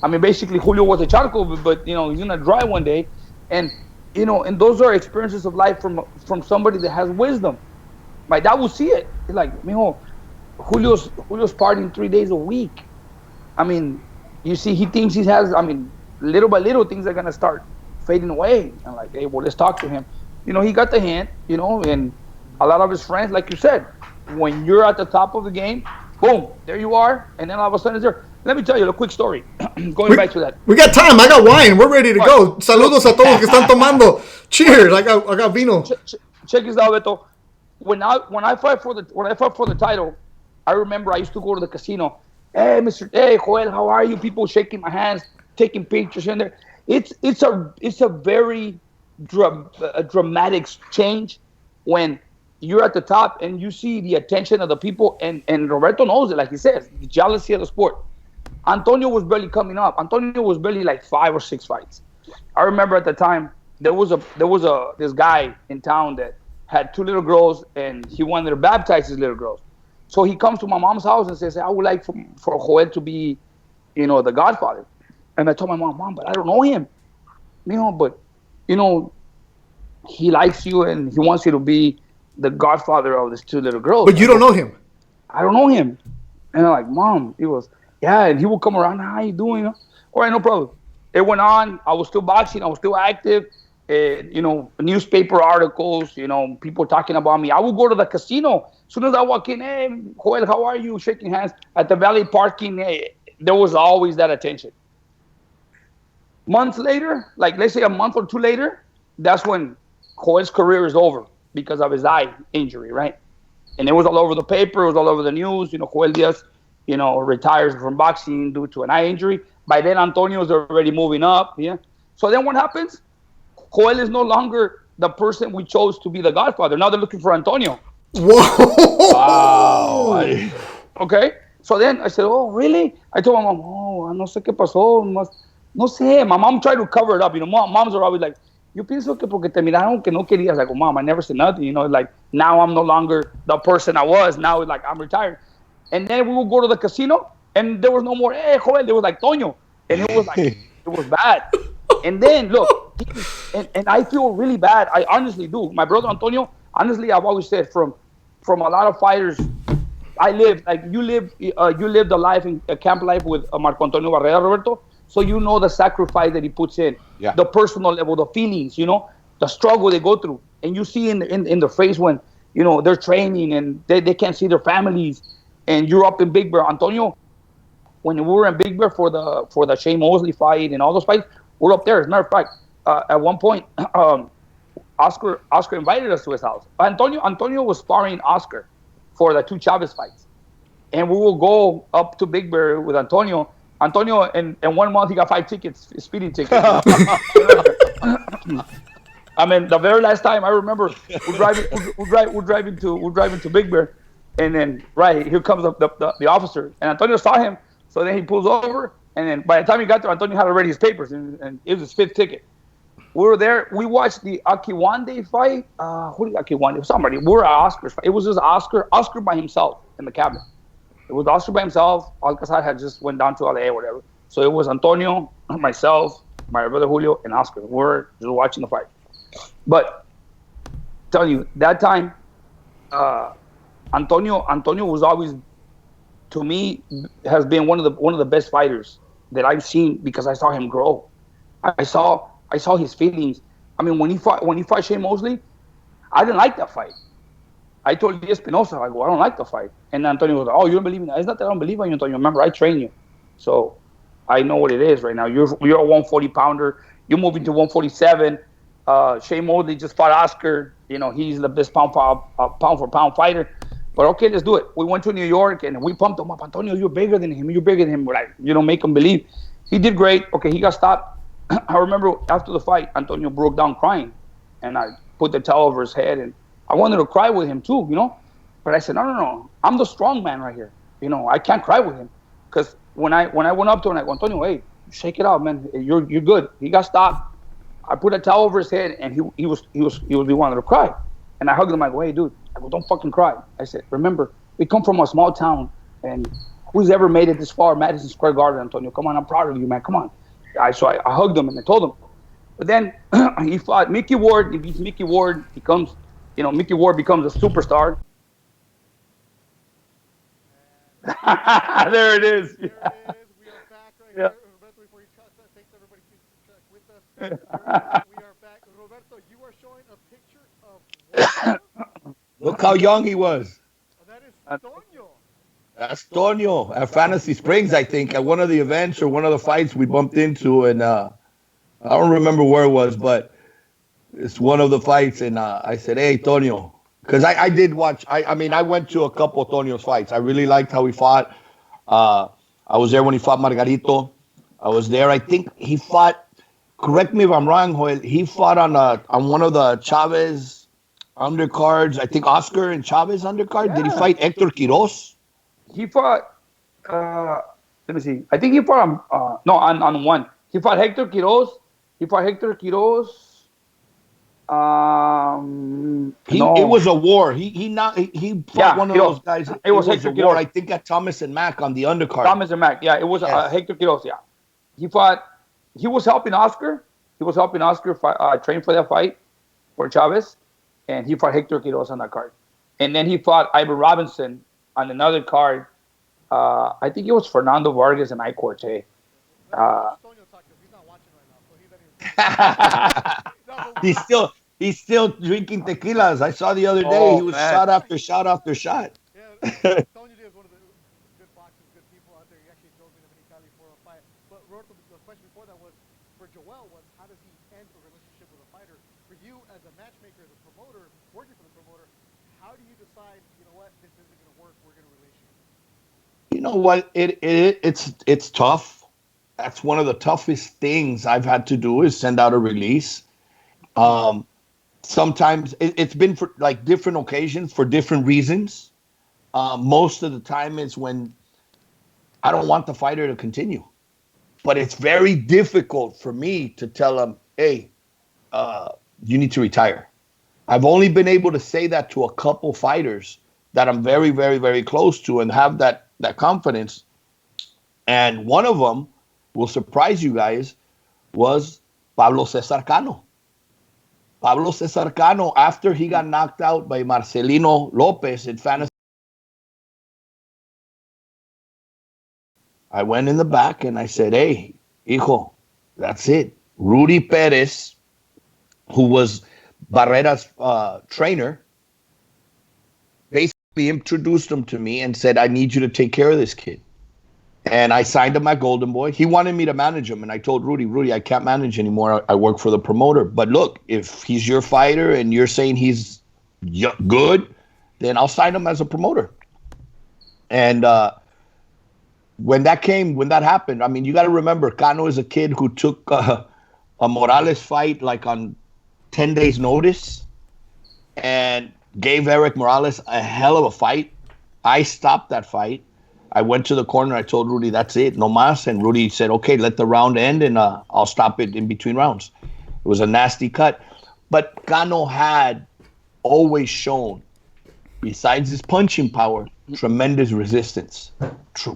I mean, basically, Julio was a charco, but he's going to dry one day. And, and those are experiences of life from somebody that has wisdom. My dad would see it. He's like, mijo, Julio's partying 3 days a week. I mean, you see, he thinks he has, little by little, things are going to start fading away. I'm like, hey, well, let's talk to him. He got the hint, and a lot of his friends, like you said, when you're at the top of the game, boom, there you are, and then all of a sudden it's there. Let me tell you a quick story. Back to that. We got time. I got wine. We're ready to go. Saludos a todos que están tomando. Cheers. I got vino. Check this out, Beto. When I fight for the title, I remember I used to go to the casino. Hey, Joel, how are you? People shaking my hands, taking pictures in there. It's a very dramatic change when you're at the top and you see the attention of the people, and Roberto knows it, like he says, the jealousy of the sport. Antonio was barely coming up. Antonio was barely like 5 or 6 fights. I remember at the time there was this guy in town that had 2 little girls, and he wanted to baptize his little girls. So he comes to my mom's house and says, I would like for Joel to be, the godfather. And I told my mom, but I don't know him. But he likes you and he wants you to be the godfather of these 2 little girls. But you don't know him. I don't know him. And I'm like, Mom, he goes, yeah. And he will come around, how you doing? All right, no problem. It went on. I was still boxing. I was still active. Newspaper articles, people talking about me. I would go to the casino. As soon as I walk in, hey, Joel, how are you? Shaking hands. At the valet parking, hey, there was always that attention. Months later, like let's say a month or 2 later, that's when Joel's career is over because of his eye injury, right? And it was all over the paper. It was all over the news. Joel Diaz, retires from boxing due to an eye injury. By then, Antonio's already moving up. Yeah. So then what happens? Joel is no longer the person we chose to be the godfather. Now they're looking for Antonio. Whoa! Wow. Okay. So then I said, oh, really? I told my mom, oh, no sé qué pasó. No sé. My mom tried to cover it up. Moms are always like, yo pienso que porque te miraron que no querías. Like, oh, Mom, I never said nothing. Like, now I'm no longer the person I was. Now it's like I'm retired. And then we would go to the casino, and there was no more, hey, Joel. There was like Toño. And it was like, it was bad. And then, look, and I feel really bad. I honestly do. My brother Antonio, honestly, I've always said from a lot of fighters, I lived, like you lived a life, a camp life with Marco Antonio Barrera, Roberto. So you know the sacrifice that he puts in, the personal level, the feelings, the struggle they go through. And you see in the face when, they're training and they can't see their families. And you're up in Big Bear. Antonio, when we were in Big Bear for the Shane Mosley fight and all those fights, we're up there. As a matter of fact, at one point, Oscar invited us to his house. Antonio was sparring Oscar for the 2 Chavez fights. And we will go up to Big Bear with Antonio. Antonio, in 1 month, he got 5 tickets, speeding tickets. I mean, the very last time I remember, we're driving to Big Bear, and then right here comes the officer, and Antonio saw him, so then he pulls over, and then by the time he got there, Antonio had already his papers, and it was his 5th ticket. We were there. We watched the Akiwande fight. Who did Akiwande? It was somebody. We were at Oscar's fight. It was just Oscar by himself in the cabin. It was Oscar by himself. Alcazar had just went down to LA or whatever. So it was Antonio, myself, my brother Julio, and Oscar. We're just watching the fight. But tell you that time, Antonio was always, to me, has been one of the best fighters that I've seen because I saw him grow. I saw his feelings. I mean, when he fought Shane Mosley, I didn't like that fight. I told Diaz Espinosa, I don't like the fight. And Antonio was like, oh, you don't believe me? It's not that I don't believe in you, Antonio. Remember, I train you. So I know what it is right now. You're a 140-pounder. You're moving to 147. Shane Mosley just fought Oscar. You know, he's the best pound for pound fighter. But okay, let's do it. We went to New York, and we pumped him up. Antonio, you're bigger than him. You're bigger than him. Like, make him believe. He did great. Okay, he got stopped. I remember after the fight, Antonio broke down crying, and I put the towel over his head, and I wanted to cry with him too, But I said, no. I'm the strong man right here. I can't cry with him, because when I went up to him, I go, Antonio, hey, shake it out, man. You're good. He got stopped. I put a towel over his head, and he wanted to cry, and I hugged him. I go, hey, dude, don't fucking cry. I said, remember, we come from a small town, and who's ever made it this far? Madison Square Garden, Antonio. Come on, I'm proud of you, man. Come on. So I hugged him and I told him. But then he fought Mickey Ward. He beats Mickey Ward. Mickey Ward becomes a superstar. There it is. There it is. We are back right here. Roberto, before you cut that, thanks everybody keep with us. We are back. Roberto, you are showing a picture of Look how young he was. That is Tonio. That's Tonio at Fantasy Springs, I think, at one of the events or one of the fights we bumped into. And I don't remember where it was, but it's one of the fights. And I said, hey, Tonio. Because I did watch. I went to a couple of Tonio's fights. I really liked how he fought. I was there when he fought Margarito. I was there. I think he fought, correct me if I'm wrong, Joel, he fought on one of the Chavez undercards. I think Oscar and Chavez undercard. Yeah. Did he fight Hector Quiroz? He fought, let me see. I think he fought on one. He fought Hector Quiroz. It was a war. He fought one of those guys. It was Hector Quiroz. I think at Thomas and Mack on the undercard. Thomas and Mack. Yeah, it was Hector Quiroz. Yeah, he was helping Oscar. Train for that fight for Chavez, and he fought Hector Quiroz on that card. And then he fought Ivan Robinson on another card. I think it was Fernando Vargas and I Corte. He's still drinking tequilas. I saw the other day he was shot after shot after shot. Yeah, Antonio Diaz is one of the good boxers, good people out there. He actually drove me to Mexicali for a fight. But Roberto, the question before that was for Joel was how does he end a relationship with a fighter? For you as a matchmaker, as a promoter, working for the promoter, how do you decide? You know what, this isn't going to work. We're going to release you. You know what? It's tough. That's one of the toughest things I've had to do is send out a release. Sometimes it's been for like different occasions for different reasons. Most of the time it's when I don't want the fighter to continue. But it's very difficult for me to tell them, hey, you need to retire. I've only been able to say that to a couple fighters that I'm very, very, very close to and have that confidence. And one of them will surprise you guys was Pablo Cesar Cano. Pablo Cesar Cano, after he got knocked out by Marcelino Lopez in fantasy, I went in the back and I said, hey, hijo, that's it. Rudy Perez, who was Barrera's trainer, basically introduced him to me and said, I need you to take care of this kid. And I signed him at Golden Boy. He wanted me to manage him. And I told Rudy, I can't manage anymore. I work for the promoter. But look, if he's your fighter and you're saying he's good, then I'll sign him as a promoter. And when that happened, I mean, you got to remember, Cano is a kid who took a Morales fight like on 10 days notice and gave Eric Morales a hell of a fight. I stopped that fight. I went to the corner. I told Rudy, that's it, no mas. And Rudy said, okay, let the round end and I'll stop it in between rounds. It was a nasty cut. But Cano had always shown, besides his punching power, tremendous resistance.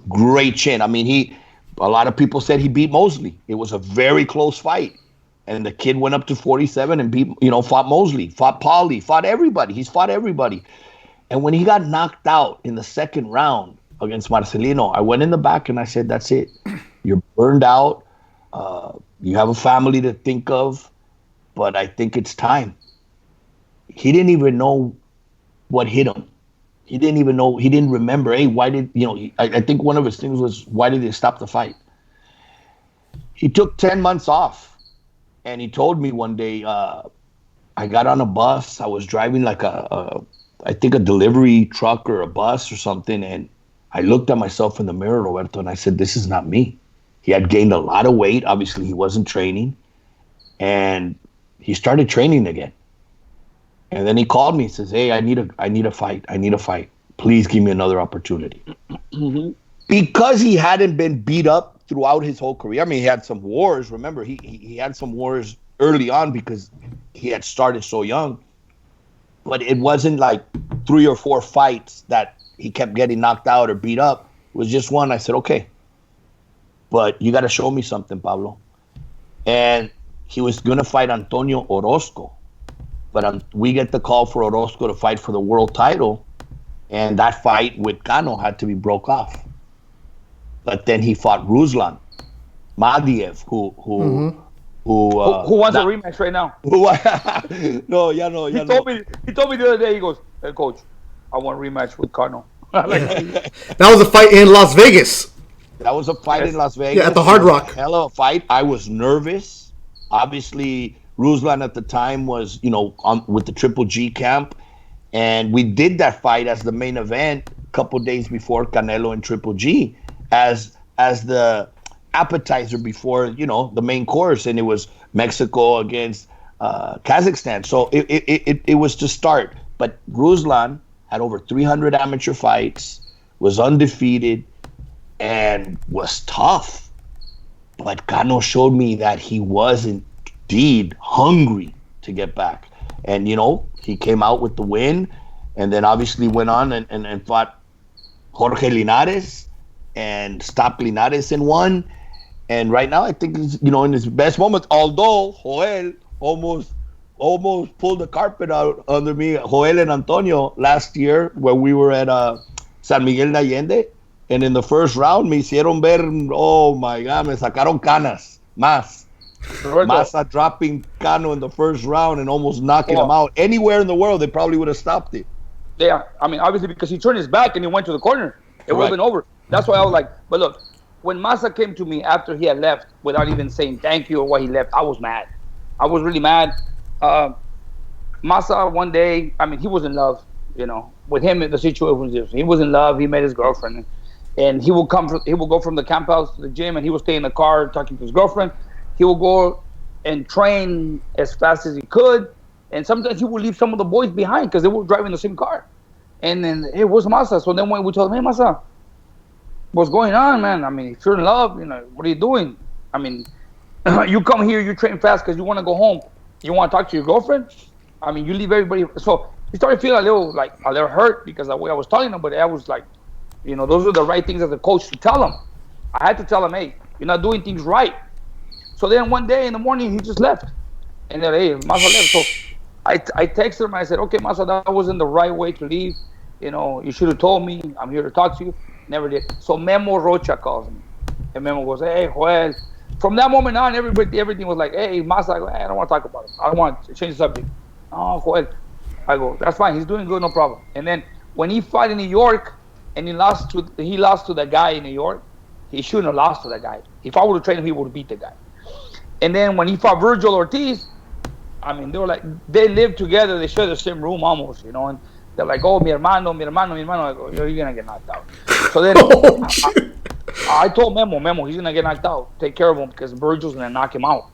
Great chin. I mean, a lot of people said he beat Mosley. It was a very close fight. And the kid went up to 47 and fought Mosley, fought Pauly, fought everybody. He's fought everybody. And when he got knocked out in the second round against Marcelino, I went in the back and I said, that's it. You're burned out. You have a family to think of. But I think it's time. He didn't even know what hit him. He didn't even know. He didn't remember. Hey, why did I think one of his things was, why did they stop the fight? He took 10 months off, and he told me one day, I got on a bus. I was driving like I think a delivery truck or a bus or something, and I looked at myself in the mirror, Roberto, and I said, this is not me. He had gained a lot of weight. Obviously, he wasn't training, and he started training again. And then he called me and says, hey, I need a fight. Please give me another opportunity. Mm-hmm. Because he hadn't been beat up throughout his whole career. I mean, he had some wars. Remember, he had some wars early on because he had started so young. But it wasn't like 3 or 4 fights that he kept getting knocked out or beat up. It was just one. I said, okay. But you got to show me something, Pablo. And he was going to fight Antonio Orozco. But we get the call for Orozco to fight for the world title. And that fight with Cano had to be broke off. But then he fought Ruslan Madiev, who wants a rematch right now. No. He told me the other day, he goes, hey, coach, I want a rematch with Cano. That was a fight in Las Vegas. That was a fight in Las Vegas. Yeah, at the Hard Rock. Hell of a fight. I was nervous. Obviously, Ruslan at the time was, with the Triple G camp. And we did that fight as the main event a couple days before Canelo and Triple G as the appetizer before, the main course. And it was Mexico against Kazakhstan. So it was to start. But Ruslan had over 300 amateur fights, was undefeated, and was tough. But Cano showed me that he was indeed hungry to get back. And, he came out with the win and then obviously went on and fought Jorge Linares and stopped Linares in one. And right now I think he's, in his best moment, although Joel almost pulled the carpet out under me, Joel and Antonio, last year when we were at San Miguel de Allende. And in the first round, me hicieron ver, oh my God, me sacaron canas, más. Massa dropping Cano in the first round and almost knocking him out. Anywhere in the world, they probably would have stopped it. Yeah, I mean, obviously because he turned his back and he went to the corner. It would have been over. That's why I was like, but look, when Massa came to me after he had left without even saying thank you or why he left, I was mad. I was really mad. Massa one day, I mean, he was in love, With him, the situation was different. He was in love. He met his girlfriend. And he will go from the camp house to the gym, and he will stay in the car talking to his girlfriend. He will go and train as fast as he could, and sometimes he would leave some of the boys behind because they were driving the same car. And then, hey, where's Massa? So then when we told him, hey, Massa, what's going on, man? I mean, if you're in love, what are you doing? I mean, you come here, you train fast because you want to go home. You want to talk to your girlfriend? I mean, you leave everybody. So he started feeling a little hurt because the way I was telling him, but I was like, those are the right things as a coach to tell him. I had to tell him, hey, you're not doing things right. So then one day in the morning, he just left. And then, hey, Massa left. So I texted him. I said, okay, Massa, that wasn't the right way to leave. You should have told me. I'm here to talk to you. Never did. So Memo Rocha calls me. And Memo goes, hey, Joel. From that moment on, everything was like, hey, Massa, I go, hey, I don't want to talk about it. I don't want to change the subject. Oh, Joel. I go, that's fine. He's doing good, no problem. And then when he fought in New York, and he lost to the guy in New York, he shouldn't have lost to that guy. If I would have trained him, he would have beat the guy. And then when he fought Virgil Ortiz, I mean, they lived together. They share the same room almost, and they're like, oh, mi hermano. I go, you're going to get knocked out. So then I told Memo, he's gonna get knocked out. Take care of him because Virgil's gonna knock him out.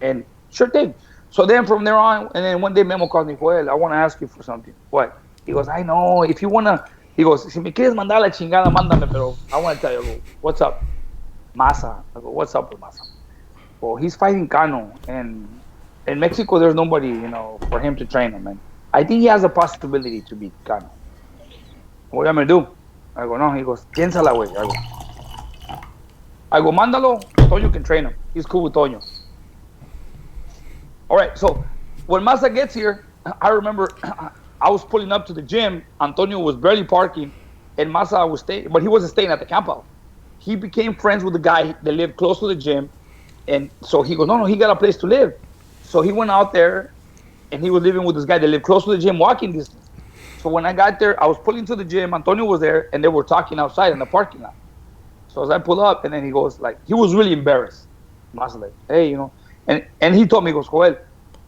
And sure thing. So then from there on, and then one day Memo calls me, Joel, I want to ask you for something. What? He goes, I know. If you wanna, he goes, si me quieres mandar la chingada, mándame. Pero I want to tell you, I go, what's up, Masa? I go, what's up with Masa? Well, he's fighting Cano, and in Mexico, there's nobody, for him to train him. And I think he has a possibility to beat Cano. What am I gonna do? I go, no. He goes, piénsala, güey. I go, mándalo. Toño can train him. He's cool with Toño. All right. So when Masa gets here, I remember I was pulling up to the gym. Antonio was barely parking, and Masa was staying, but he wasn't staying at the camp out. He became friends with the guy that lived close to the gym, and so he goes, no, he got a place to live. So he went out there, and he was living with this guy that lived close to the gym, walking distance. So when I got there, I was pulling to the gym. Antonio was there, and they were talking outside in the parking lot. So as I pull up, and then he goes, he was really embarrassed. Masa like, hey, and he told me, he goes, Joel,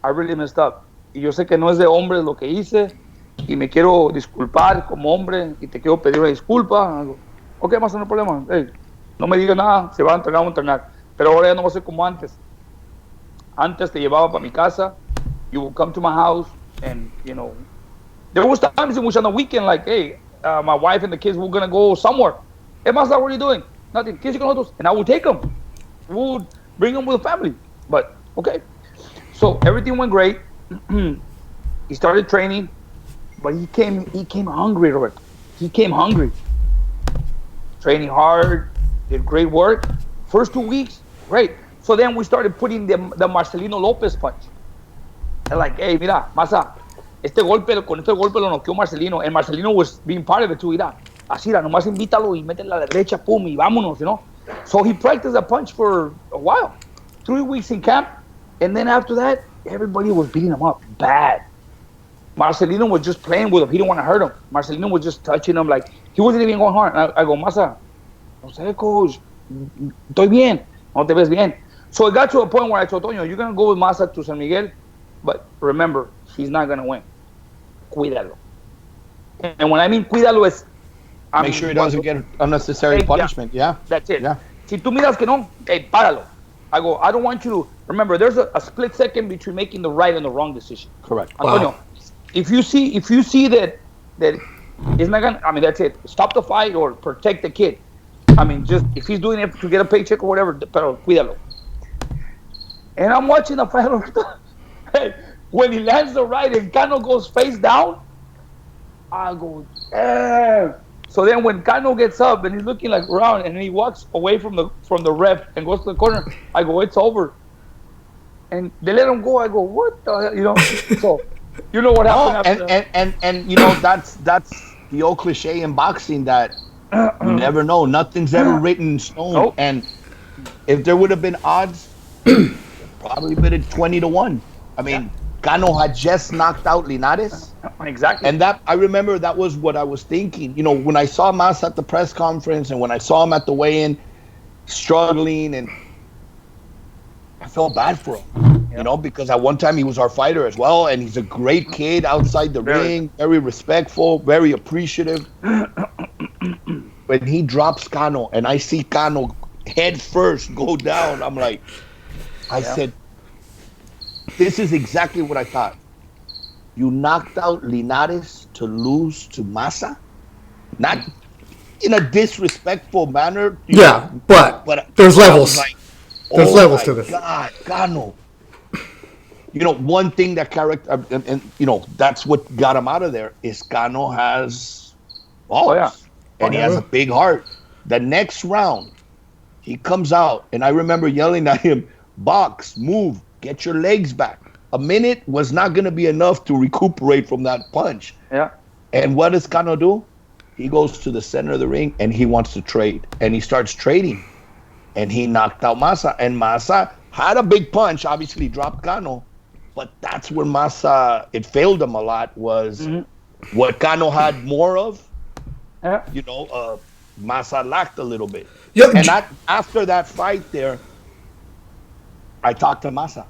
I really messed up. Y yo sé que no es de hombre lo que hice, y me quiero disculpar como hombre, y te quiero pedir una disculpa. I go, ok, Masa, no hay problema. Hey, no me digas nada, se va a entrenar, vamos a entrenar. Pero ahora ya no va a ser como antes. Antes te llevaba para mi casa, you would come to my house, and, there was times in which on the weekend, hey, my wife and the kids were going to go somewhere. Hey, Masa, what are you doing? Nothing. Kids, and I would take them. We would bring them with the family. But, okay. So everything went great. He started training, but he came hungry, Roberto. He came hungry. Training hard, did great work. First 2 weeks, great. So then we started putting the Marcelino Lopez punch. And hey, mira, Masa, con este golpe lo noqueó Marcelino. And Marcelino was being part of it too, mira. Así, nomás invítalo y métele a la derecha, pum, y vámonos, So he practiced a punch for a while. 3 weeks in camp. And then after that, everybody was beating him up bad. Marcelino was just playing with him. He didn't want to hurt him. Marcelino was just touching him he wasn't even going hard. And I go, Masa, no sé, coach. Estoy bien. No te ves bien. So it got to a point where I told Toño, you're going to go with Masa to San Miguel, but remember, he's not going to win. Cuídalo. And when I mean cuídalo es... Make sure he doesn't get unnecessary punishment. Yeah. That's it. Yeah. Si tú miras que no, hey, páralo. I go, I don't want you to... Remember, there's a split second between making the right and the wrong decision. Correct. Antonio, if you see that it's not going to... that's it. Stop the fight or protect the kid. Just if he's doing it to get a paycheck or whatever, pero cuídalo. And I'm watching the fight. Hey, when he lands the right and Cano goes face down, I go, damn. So then when Cano gets up and he's looking around and he walks away from the ref and goes to the corner, I go, it's over. And they let him go. I go, what the hell? So you know what happened after that's the old cliche in boxing that you never know. Nothing's ever written in stone. Nope. And if there would have been odds, probably been at 20-1. Cano had just knocked out Linares. Exactly. And I remember that was what I was thinking. When I saw Mas at the press conference and when I saw him at the weigh-in struggling, and I felt bad for him, because at one time he was our fighter as well, and he's a great kid outside the ring, very respectful, very appreciative. When he drops Cano and I see Cano head first go down, I'm like, I said, this is exactly what I thought. You knocked out Linares to lose to Masa? Not in a disrespectful manner. But there's levels. There's levels to this. God, Cano. One thing that that's what got him out of there is Cano has balls. And he has a big heart. The next round, he comes out, and I remember yelling at him, box, move, get your legs back. A minute was not going to be enough to recuperate from that punch. Yeah. And what does Cano do? He goes to the center of the ring, and he wants to trade. And he starts trading. And he knocked out Masa. And Masa had a big punch, obviously dropped Cano. But that's where Masa, it failed him a lot, was what Cano had more of. Yeah. Masa lacked a little bit. Yeah. And after that fight there, I talked to Masa.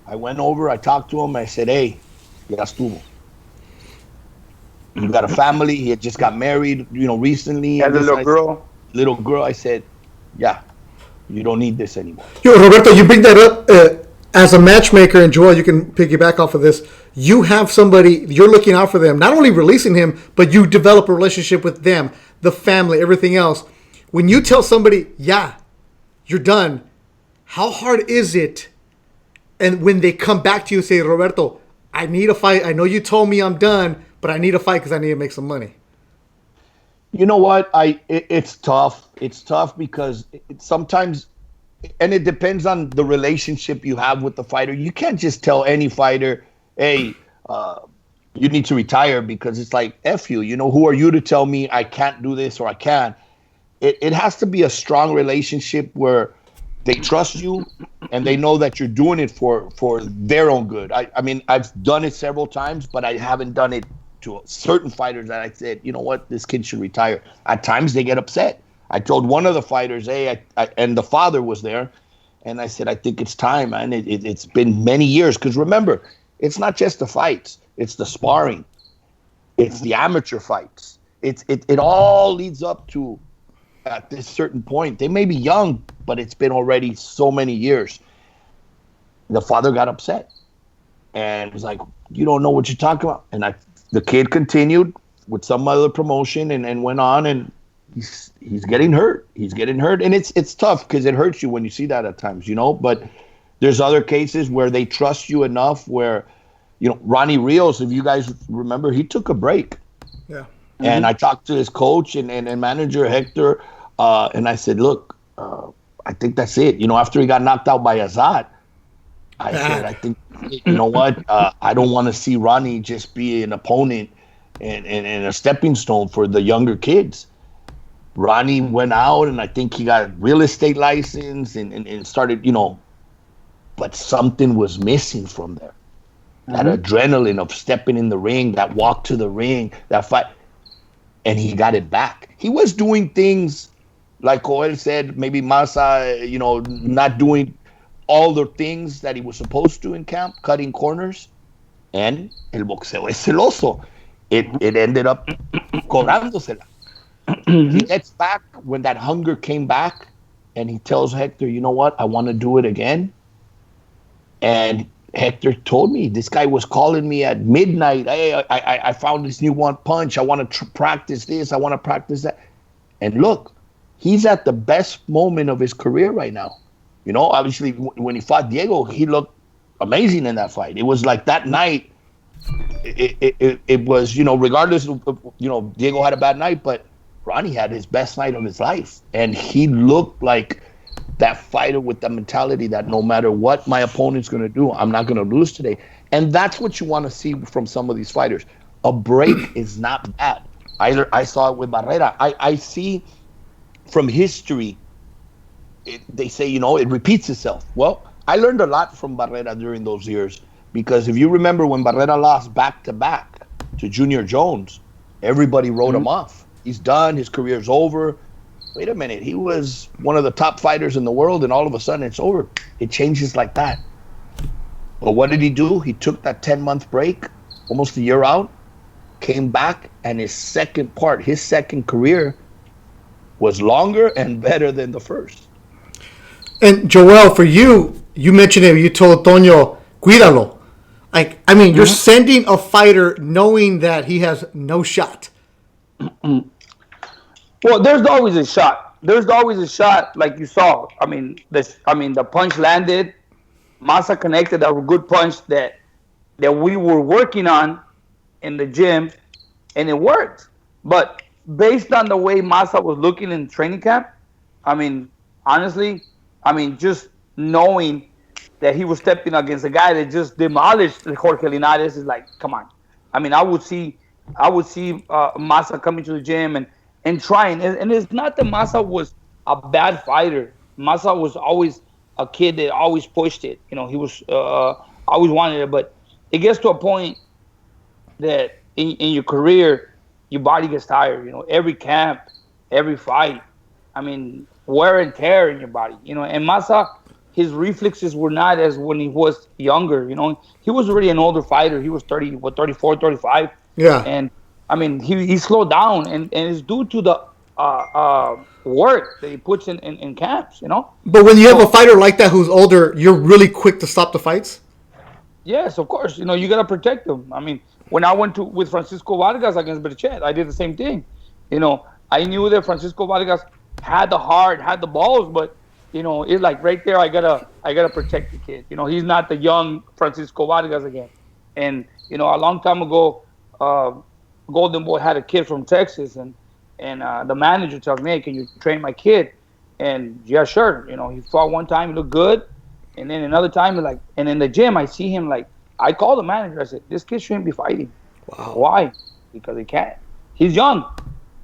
I went over, I talked to him, I said, hey, ya estuvo. You got a family, he had just got married, recently. Has a little girl. little girl, I said, yeah, you don't need this anymore. Yo, Roberto, you bring that up as a matchmaker, and Joel, you can piggyback off of this. You have somebody, you're looking out for them, not only releasing him, but you develop a relationship with them, the family, everything else. When you tell somebody, yeah, you're done, how hard is it? And when they come back to you and say, Roberto, I need a fight. I know you told me I'm done, but I need a fight because I need to make some money. You know what? It's tough. It's tough because sometimes, and it depends on the relationship you have with the fighter. You can't just tell any fighter, hey, you need to retire, because it's like, F you. You know, who are you to tell me I can't do this or I can? It has to be a strong relationship where they trust you and they know that you're doing it for their own good. I mean, I've done it several times, but I haven't done it to certain fighters that I said, you know what, this kid should retire. At times they get upset. I told one of the fighters, hey, and the father was there, and I said, I think it's time, man. It's been many years. Because remember, it's not just the fights. It's the sparring. It's the amateur fights. It all leads up to, at this certain point, they may be young, but it's been already so many years. The father got upset and was like, you don't know what you're talking about. And the kid continued with some other promotion and went on, and he's getting hurt. He's getting hurt. And it's tough because it hurts you when you see that at times, you know. But there's other cases where they trust you enough where, you know, Ronnie Rios, if you guys remember, he took a break. Yeah. Mm-hmm. And I talked to his coach and manager, Hector, and I said, look, I think that's it. You know, after he got knocked out by Azad, I said, I think, you know what? I don't want to see Ronnie just be an opponent and a stepping stone for the younger kids. Ronnie went out, and I think he got a real estate license and started, you know, but something was missing from there. That adrenaline of stepping in the ring, that walk to the ring, that fight. And he got it back. He was doing things, like Joel said, maybe Masa, you know, not doing all the things that he was supposed to in camp, cutting corners. And el boxeo es celoso. It ended up cobrándosela. He gets back when that hunger came back, and he tells Hector, you know what, I want to do it again. And Hector told me, this guy was calling me at midnight. Hey, I found this new one punch. I want to practice this. I want to practice that. And look, he's at the best moment of his career right now. You know, obviously, when he fought Diego, he looked amazing in that fight. It was like that night, it was, you know, regardless of, you know, Diego had a bad night, but Ronnie had his best night of his life. And he looked like that fighter with the mentality that no matter what my opponent's going to do, I'm not going to lose today. And that's what you want to see from some of these fighters. A break is not bad. I saw it with Barrera. I see from history, they say, you know, it repeats itself. Well, I learned a lot from Barrera during those years, because if you remember when Barrera lost back-to-back to Junior Jones, everybody wrote him off. He's done. His career's over. Wait a minute, he was one of the top fighters in the world, and all of a sudden it's over. It changes like that. But what did he do? He took that 10-month break, almost a year out, came back, and his second career was longer and better than the first. And Joel, for you, you mentioned it, you told Toño, cuídalo. Like, I mean, you're sending a fighter knowing that he has no shot. Well, there's always a shot. There's always a shot, like you saw. I mean, the punch landed. Masa connected a good punch that we were working on in the gym, and it worked. But based on the way Masa was looking in training camp, I mean, honestly, I mean, just knowing that he was stepping against a guy that just demolished Jorge Linares is like, come on. I mean, I would see Masa coming to the gym and trying. And it's not that Masa was a bad fighter. Masa was always a kid that always pushed it. You know, he was always wanted it. But it gets to a point that in your career, your body gets tired. You know, every camp, every fight. I mean, wear and tear in your body. You know, and Masa, his reflexes were not as when he was younger. You know, he was already an older fighter. He was 34, 35. Yeah. And I mean, he slowed down, and it's due to the work that he puts in camps. But when you have a So fighter like that who's older, you're really quick to stop the fights. yes, of course, you gotta protect them. I mean, when I went to with Francisco Vargas against Berchet, I did the same thing. I knew that Francisco Vargas had the heart, had the balls, but it's like right there. I gotta protect the kid. He's not the young Francisco Vargas again. And a long time ago, uh, Golden Boy had a kid from Texas, and the manager tells me, "Hey, can you train my kid?" And yeah, sure. He fought one time, he looked good, and then another time, like, and in the gym, I see him like. I called the manager. I said, "This kid shouldn't be fighting." Wow. Why? Because he can't. He's young.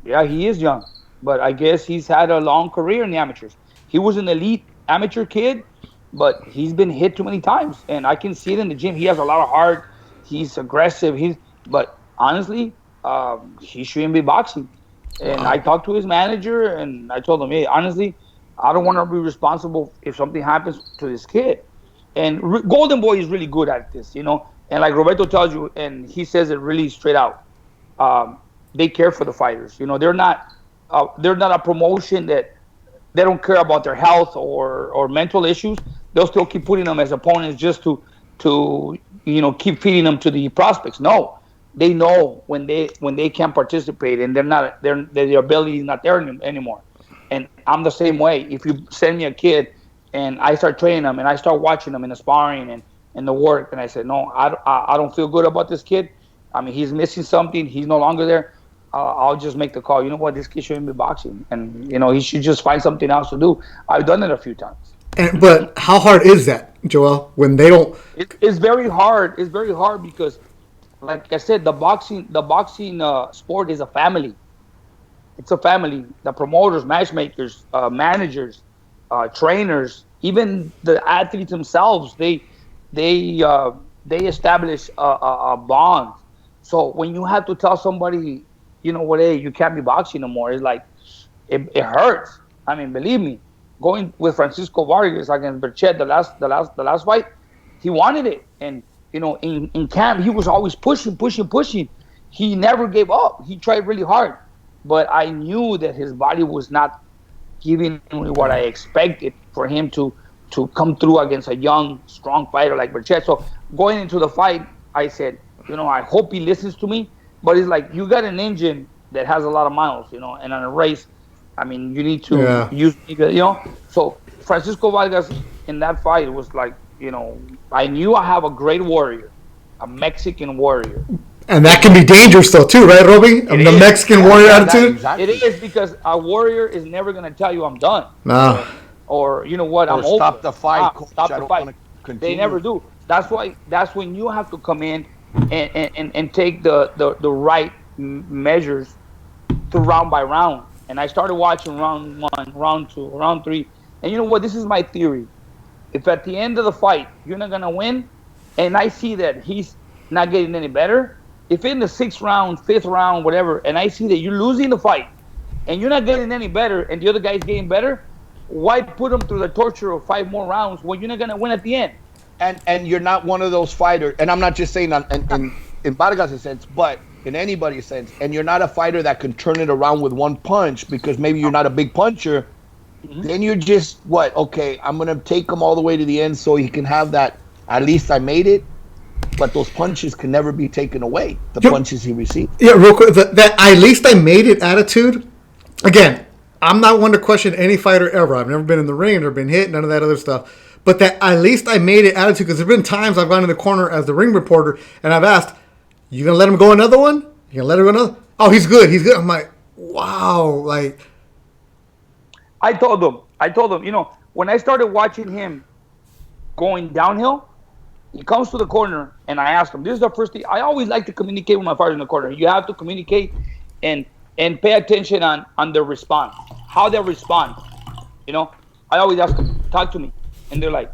Yeah, he is young, but I guess he's had a long career in the amateurs. He was an elite amateur kid, but he's been hit too many times, and I can see it in the gym. He has a lot of heart. He's aggressive. But honestly, he shouldn't be boxing. And I talked to his manager, and I told him, "Hey, honestly, I don't want to be responsible if something happens to this kid." And Golden Boy is really good at this. And like Roberto tells you, and he says it really straight out. They care for the fighters. They're not a promotion that they don't care about their health or mental issues. They'll still keep putting them as opponents just to keep feeding them to the prospects. No, they know when they can't participate and their ability is not there anymore. And I'm the same way. If you send me a kid and I start training them and I start watching them in the sparring and the work, and I said, no, I don't feel good about this kid. I mean, he's missing something. He's no longer there. I'll just make the call. You know what? This kid shouldn't be boxing, and he should just find something else to do. I've done it a few times. But how hard is that, Joel? When they don't? It's very hard. It's very hard because, like I said, the boxing sport is a family. It's a family. The promoters, matchmakers, managers, trainers, even the athletes themselves, they establish a bond. So when you have to tell somebody, hey, you can't be boxing no more, it's like it hurts. I mean, believe me, going with Francisco Vargas against Berchet, the last fight, he wanted it, and in camp he was always pushing. He never gave up. He tried really hard, but I knew that his body was not giving me what I expected for him to come through against a young, strong fighter like Berchet. So going into the fight, I said, I hope he listens to me. But it's like you got an engine that has a lot of miles, and on a race, I mean, you need to use, So Francisco Vargas in that fight was like, I knew I have a great warrior, a Mexican warrior. And that can be dangerous though too, right, Roby? The Mexican warrior attitude. Exactly. It is, because a warrior is never going to tell you I'm done. Nah. Or you know what, I'm over. Stop the fight, coach. Stop I the don't fight. wanna continue. They never do. That's when you have to come in and take the right measures through round by round. And I started watching round 1, round 2, round 3. And you know what? This is my theory. If at the end of the fight you're not gonna win, and I see that he's not getting any better, if in the 6th round, 5th round, whatever, and I see that you're losing the fight and you're not getting any better and the other guy's getting better, why put him through the torture of 5 more rounds when you're not gonna win at the end? And you're not one of those fighters, and I'm not just saying in Vargas' sense, but in anybody's sense, and you're not a fighter that can turn it around with one punch because maybe you're not a big puncher. Then you're just, okay, I'm going to take him all the way to the end so he can have that, at least I made it, but those punches can never be taken away, the punches he received. Yeah, real quick, that at least I made it attitude, again, I'm not one to question any fighter ever. I've never been in the ring, never been hit, none of that other stuff. But that at least I made it attitude, because there's been times I've gone in the corner as the ring reporter and I've asked, you going to let him go another one? You going to let him go another? Oh, he's good. I'm like, wow. Like, I told them, when I started watching him going downhill, he comes to the corner and I asked him, this is the first thing. I always like to communicate with my fighters in the corner. You have to communicate and pay attention on their response, how they respond. I always ask them, talk to me. And they're like,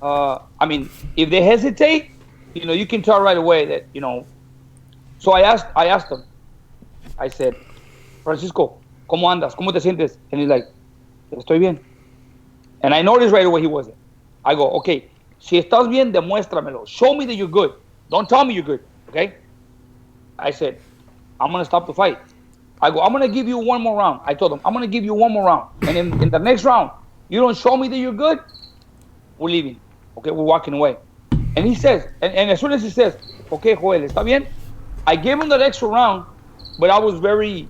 if they hesitate, you can tell right away that, So I asked them, I said, Francisco, ¿cómo andas? ¿Cómo te sientes? And he's like, estoy bien. And I noticed right away he wasn't. I go, okay, si estás bien, demuéstramelo. Show me that you're good. Don't tell me you're good, okay? I said, I'm going to stop the fight. I go, I'm going to give you one more round. I told him, I'm going to give you one more round. And in the next round, you don't show me that you're good, we're leaving. Okay, we're walking away. And he says, and as soon as he says, okay, Joel, ¿está bien? I gave him that extra round, but I was very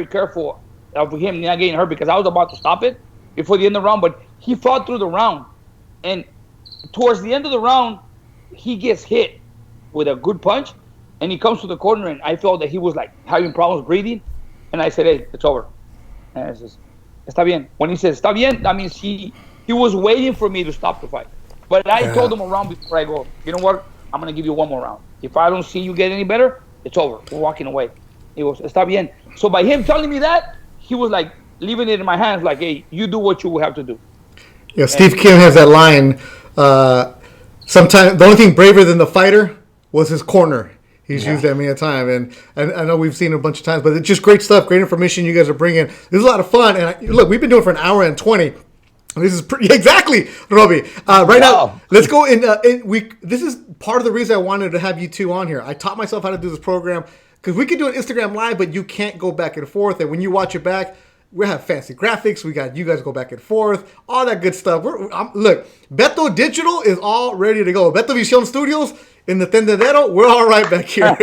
careful of him not getting hurt because I was about to stop it before the end of the round. But he fought through the round. And towards the end of the round, he gets hit with a good punch. And he comes to the corner, and I felt that he was like having problems breathing. And I said, hey, it's over. And I says, está bien. When he says, está bien, that means he was waiting for me to stop the fight. But I told him around before I go, you know what? I'm going to give you one more round. If I don't see you get any better, it's over. We're walking away. He goes, está bien. So by him telling me that, he was like leaving it in my hands like, hey, you do what you have to do. Yeah, Steve Kim has that line, sometimes the only thing braver than the fighter was his corner. He's used that many a time, and I know we've seen it a bunch of times, but it's just great stuff, great information you guys are bringing. This is a lot of fun, and look, we've been doing it for an hour and 20. This is pretty exactly, Robbie. Right now, let's go in. This is part of the reason I wanted to have you two on here. I taught myself how to do this program because we could do an Instagram live, but you can't go back and forth. And when you watch it back, we have fancy graphics. We got you guys go back and forth, all that good stuff. Look, Beto Digital is all ready to go. Beto Vision Studios in the Tendedero, we're all right back here.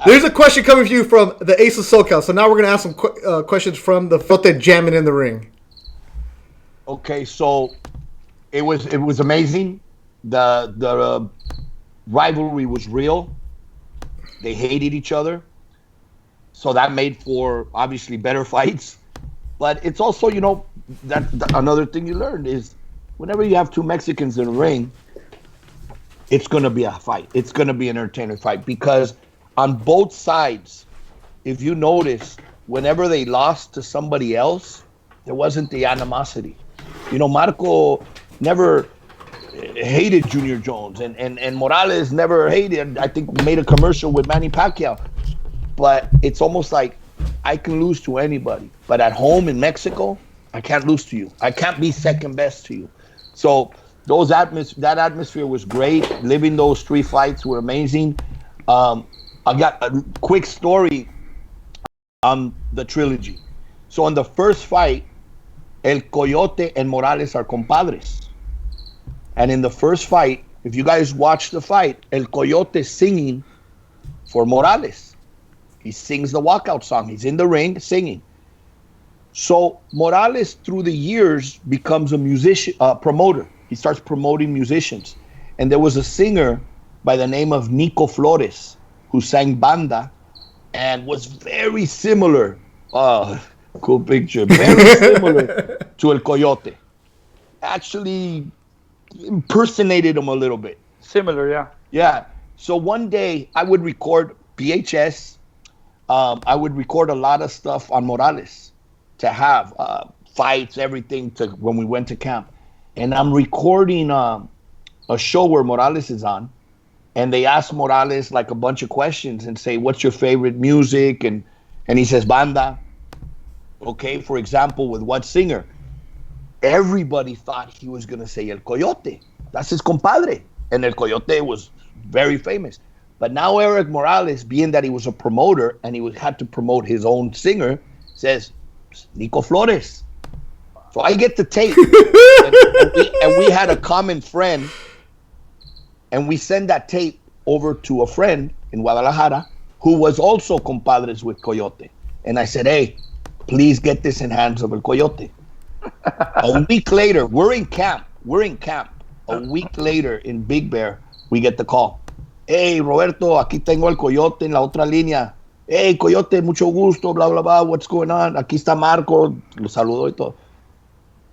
There's a question coming for you from the Ace of SoCal. So now we're going to ask some questions from the Fote jamming in the ring. Okay, so it was amazing. The rivalry was real. They hated each other, so that made for obviously better fights. But it's also, that another thing you learned is whenever you have two Mexicans in a ring, it's going to be a fight. It's going to be an entertaining fight because on both sides, if you notice, whenever they lost to somebody else, there wasn't the animosity. Marco never hated Junior Jones, and Morales never hated. I think made a commercial with Manny Pacquiao. But it's almost like I can lose to anybody, but at home in Mexico, I can't lose to you. I can't be second best to you. So that atmosphere was great. Living those 3 fights were amazing. I got a quick story on the trilogy. So in the first fight, El Coyote and Morales are compadres. And in the first fight, if you guys watch the fight, El Coyote is singing for Morales. He sings the walkout song. He's in the ring singing. So Morales, through the years, becomes a musician, promoter. He starts promoting musicians. And there was a singer by the name of Nico Flores who sang banda and was very similar. Cool picture. Very similar to El Coyote. Actually impersonated him a little bit. Similar, yeah. Yeah. So one day I would record VHS. I would record a lot of stuff on Morales to have fights, everything to when we went to camp. And I'm recording a show where Morales is on, and they ask Morales like a bunch of questions and say, "What's your favorite music?" And he says, "Banda." Okay, for example, with what singer? Everybody thought he was gonna say El Coyote. That's his compadre, and El Coyote was very famous. But now Eric Morales, being that he was a promoter and he had to promote his own singer, says Nico Flores. So I get the tape, and we had a common friend, and we send that tape over to a friend in Guadalajara who was also compadres with Coyote. And I said, hey, please get this in hands of El Coyote. A week later, we're in camp. A week later in Big Bear, we get the call. Hey, Roberto, aquí tengo El Coyote en la otra línea. Hey, Coyote, mucho gusto, bla, bla, bla, what's going on? Aquí está Marco, lo saludó y todo.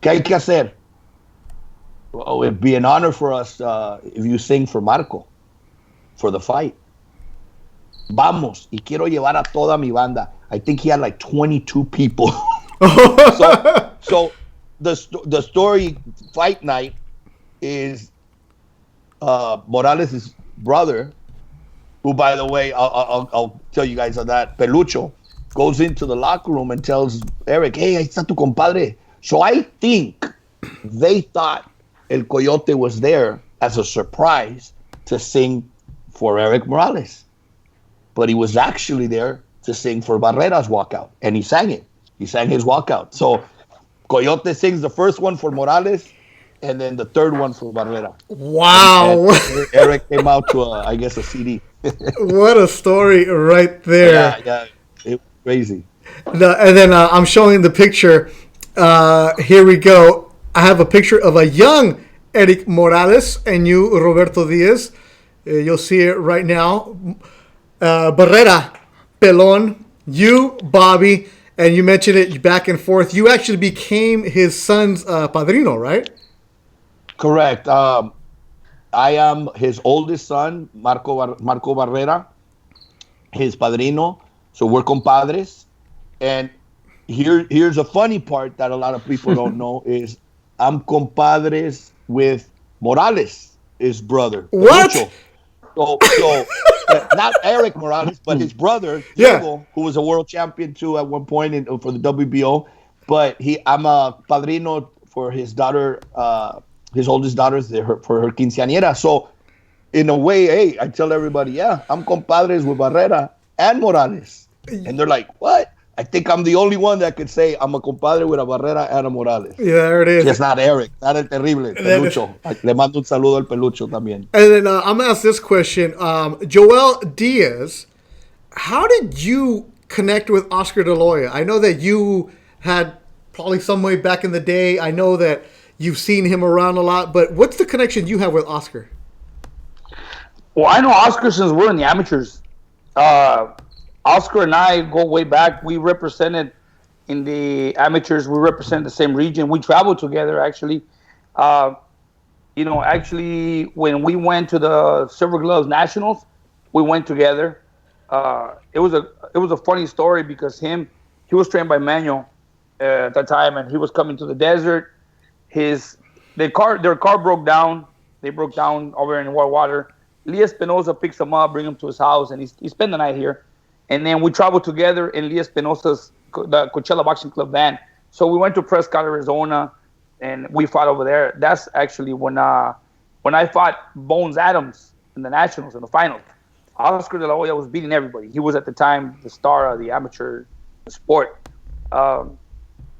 ¿Qué hay que hacer? Well, it'd be an honor for us if you sing for Marco, for the fight. Vamos, y quiero llevar a toda mi banda. I think he had like 22 people. So the story, fight night, is Morales' brother, who, by the way, I'll tell you guys on that, Pelucho, goes into the locker room and tells Eric, hey, ahí está tu compadre. So I think they thought El Coyote was there as a surprise to sing for Eric Morales. but he was actually there to sing for Barrera's walkout, and he sang it. He sang his walkout. So Coyote sings the first one for Morales, and then the third one for Barrera. Wow. And Eric came out to, I guess, a CD. What a story right there. Yeah, it was crazy. And then I'm showing the picture. Here we go. I have a picture of a young Eric Morales and you, Roberto Diaz. You'll see it right now. Barrera, Pelon, you, Bobby, and you mentioned it back and forth. You actually became his son's padrino, right? Correct. I am his oldest son, Marco Barrera, his padrino. So we're compadres. And here's a funny part that a lot of people don't know is I'm compadres with Morales, his brother. What? So not Eric Morales, but his brother, Diego, who was a world champion too at one point for the WBO. But I'm a padrino for his daughter, his oldest daughter, for her quinceañera. So in a way, hey, I tell everybody, yeah, I'm compadres with Barrera and Morales. And they're like, what? I think I'm the only one that could say I'm a compadre with a Barrera and a Morales. Yeah, there it is. It's not Eric, not el terrible, Pelucho. Le mando un saludo al Pelucho también. And then I'm going to ask this question. Joel Diaz, how did you connect with Oscar De La Hoya? I know that you had probably some way back in the day. I know that you've seen him around a lot, but what's the connection you have with Oscar? Well, I know Oscar since we're in the amateurs. Oscar and I go way back. We represented in the amateurs. We represent the same region. We traveled together, actually. Actually, when we went to the Silver Gloves Nationals, we went together. It was a funny story because he was trained by Manuel at that time, and he was coming to the desert. Their car broke down. They broke down over in Whitewater. Lee Espinosa picks him up, bring him to his house, and he spent the night here. And then we traveled together in Lee Espinosa's the Coachella Boxing Club van. So we went to Prescott, Arizona, and we fought over there. That's actually when I fought Bones Adams in the Nationals in the finals. Oscar De La Hoya was beating everybody. He was at the time the star of the amateur sport. I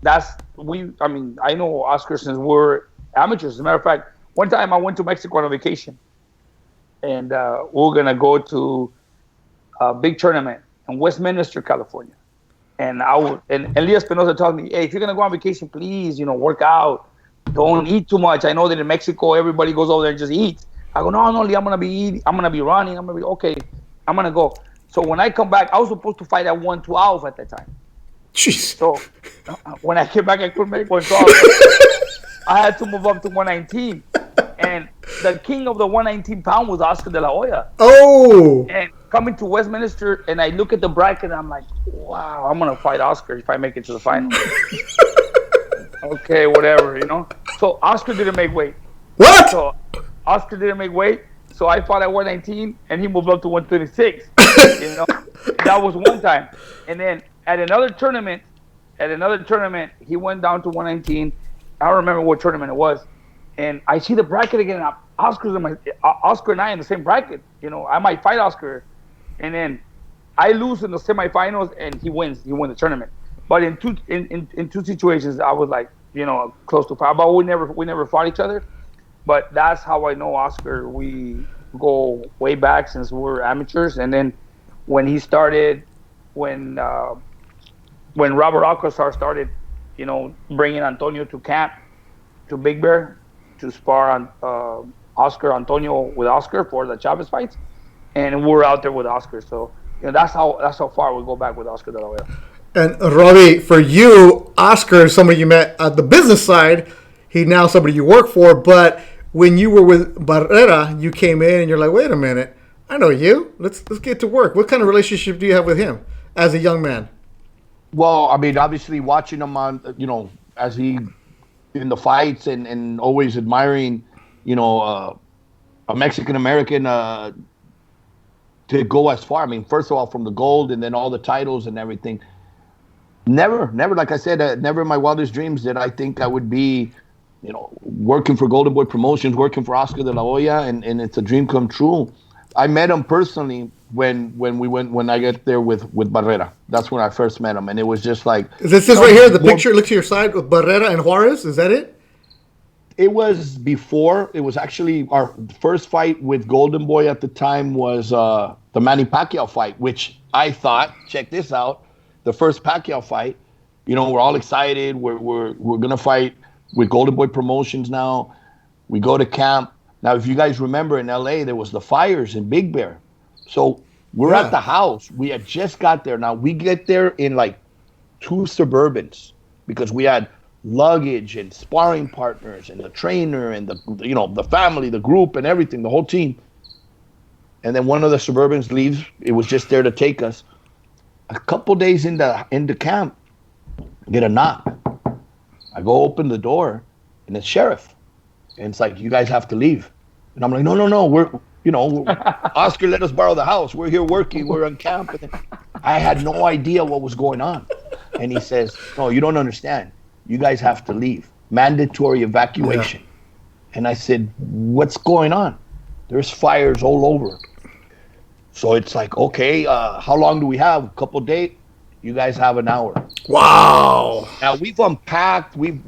know Oscar since we're amateurs. As a matter of fact, one time I went to Mexico on a vacation, and we were gonna go to a big tournament in Westminster, California. And Lee Espinosa told me, hey, if you're gonna go on vacation, please, work out. Don't eat too much. I know that in Mexico everybody goes over there and just eats. I go, no, Lee, I'm gonna be eating, I'm gonna be running, okay, I'm gonna go. So when I come back, I was supposed to fight at 112 at that time. Jeez. So when I came back, I couldn't make 112. I had to move up to 119. And the king of the 119 pound was Oscar De La Hoya. Oh. And coming to Westminster, and I look at the bracket, and I'm like, wow, I'm going to fight Oscar if I make it to the final. Okay, whatever, So Oscar didn't make weight. What? So Oscar didn't make weight. So I fought at 119, and he moved up to 136. That was one time. And then at another tournament, he went down to 119. I don't remember what tournament it was. And I see the bracket again. Oscar and I in the same bracket. I might fight Oscar, and then I lose in the semifinals, and he wins. He won the tournament. But in two situations, I was like, close to fight. But we never fought each other. But that's how I know Oscar. We go way back since we're amateurs. And then when he started, when Robert Alcazar started, bringing Antonio to camp, to Big Bear, to spar on Antonio with Oscar for the Chavez fights, and we're out there with Oscar. So that's how far we go back with Oscar De La Hoya. And Robbie, for you, Oscar is somebody you met at the business side. He's now somebody you work for. But when you were with Barrera, you came in and you're like, wait a minute, I know you. Let's get to work. What kind of relationship do you have with him as a young man? Well, I mean, obviously watching him on, as he in the fights and always admiring, a Mexican American to go as far. I mean, first of all, from the gold and then all the titles and everything. Never, like I said, never in my wildest dreams did I think I would be, working for Golden Boy Promotions, working for Oscar De La Hoya, and it's a dream come true. I met him personally when I get there with Barrera. That's when I first met him, and it was just like, Is this right here? The picture. Look to your side with Barrera and Juarez. Is that it? it was before. It was actually our first fight with Golden Boy at the time was the Manny Pacquiao fight, which I thought, check this out, the first Pacquiao fight. You know, we're all excited. We're gonna fight with Golden Boy Promotions now. We go to camp. Now, if you guys remember in LA, there was the fires in Big Bear. So we're at the house. We had just got there. Now we get there in like 2 Suburbans because we had luggage and sparring partners and the trainer and the family, the group and everything, the whole team. And then one of the Suburbans leaves. It was just there to take us. A couple days into camp, I get a knock. I go open the door, and it's sheriff. And it's like, you guys have to leave. And I'm like, no, we're Oscar let us borrow the house. We're here working. We're on camp. And I had no idea what was going on. And he says, no, you don't understand. You guys have to leave. Mandatory evacuation. Yeah. And I said, what's going on? There's fires all over. So it's like, okay, how long do we have? A couple days? You guys have an hour. Wow. Now we've unpacked. We've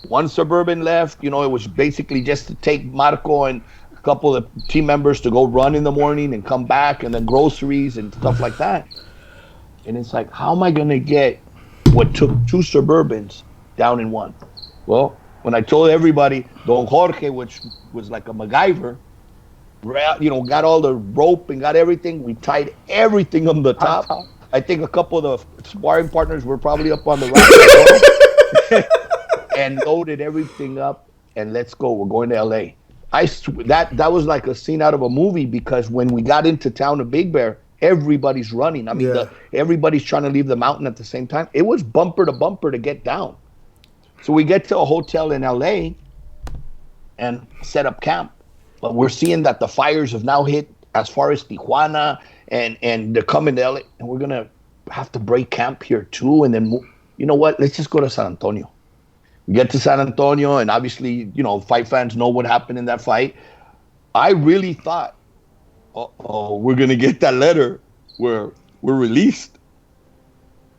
one Suburban left. It was basically just to take Marco and a couple of team members to go run in the morning and come back, and then groceries and stuff like that. And it's like, how am I going to get what took 2 Suburbans down in one? Well, when I told everybody, Don Jorge, which was like a MacGyver, got all the rope and got everything. We tied everything on the top. I think a couple of the sparring partners were probably up on the rack and loaded everything up, and let's go. We're going to LA. That was like a scene out of a movie, because when we got into town of Big Bear, everybody's running. I mean, everybody's trying to leave the mountain at the same time. It was bumper to bumper to get down. So we get to a hotel in LA and set up camp. But we're seeing that the fires have now hit as far as Tijuana, and they're coming to LA, and we're going to have to break camp here too. And then, you know what? Let's just go to San Antonio. We get to San Antonio, and obviously, fight fans know what happened in that fight. I really thought, we're going to get that letter where we're released.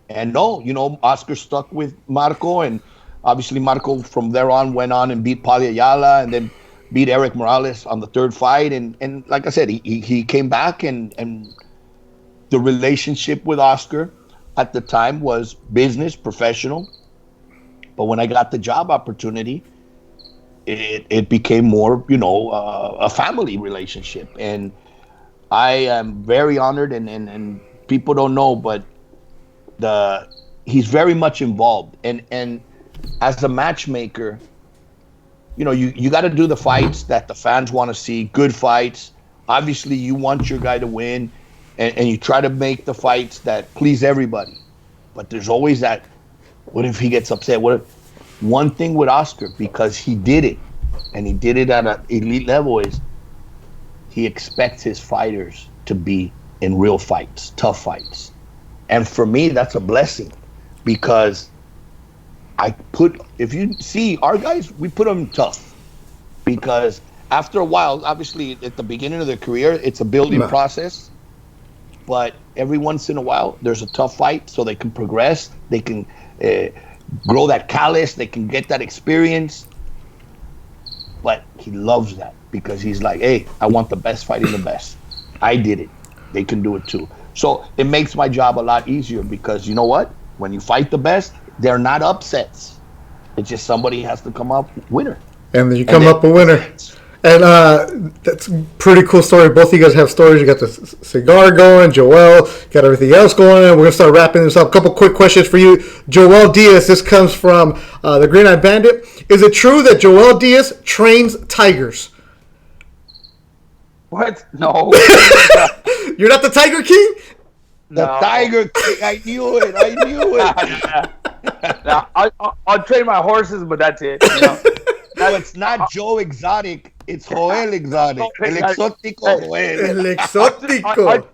And no, Oscar stuck with Marco, and obviously Marco from there on went on and beat Paulie Ayala, and then beat Eric Morales on the third fight. And like I said, he came back, and the relationship with Oscar at the time was business, professional. But when I got the job opportunity, it became more, a family relationship. And I am very honored, and people don't know, but he's very much involved. And as a matchmaker, you got to do the fights that the fans want to see, good fights. Obviously, you want your guy to win, and you try to make the fights that please everybody. But there's always that, what if he gets upset? One thing with Oscar, because he did it, and he did it at an elite level, is he expects his fighters to be in real fights, tough fights. And for me, that's a blessing, because if you see our guys, we put them tough, because after a while, obviously at the beginning of their career, it's a building process, but every once in a while, there's a tough fight so they can progress, they can grow that callus, they can get that experience. But he loves that, because he's like, hey, I want the best fighting the best. I did it. They can do it too. So it makes my job a lot easier, because you know what? When you fight the best, they're not upsets. It's just somebody has to come up winner. And then you come up a winner. And that's a pretty cool story. Both of you guys have stories. You got the cigar going. Joel got everything else going. We're going to start wrapping this up. A couple quick questions for you. Joel Diaz, this comes from the Green Eye Bandit. Is it true that Joel Diaz trains tigers? What? No. You're not the Tiger King? The Tiger King. I knew it. No, I'll train my horses, but that's it. No, it's not Joe Exotic. It's Joel Exotic. El Exótico Joel. El Exótico.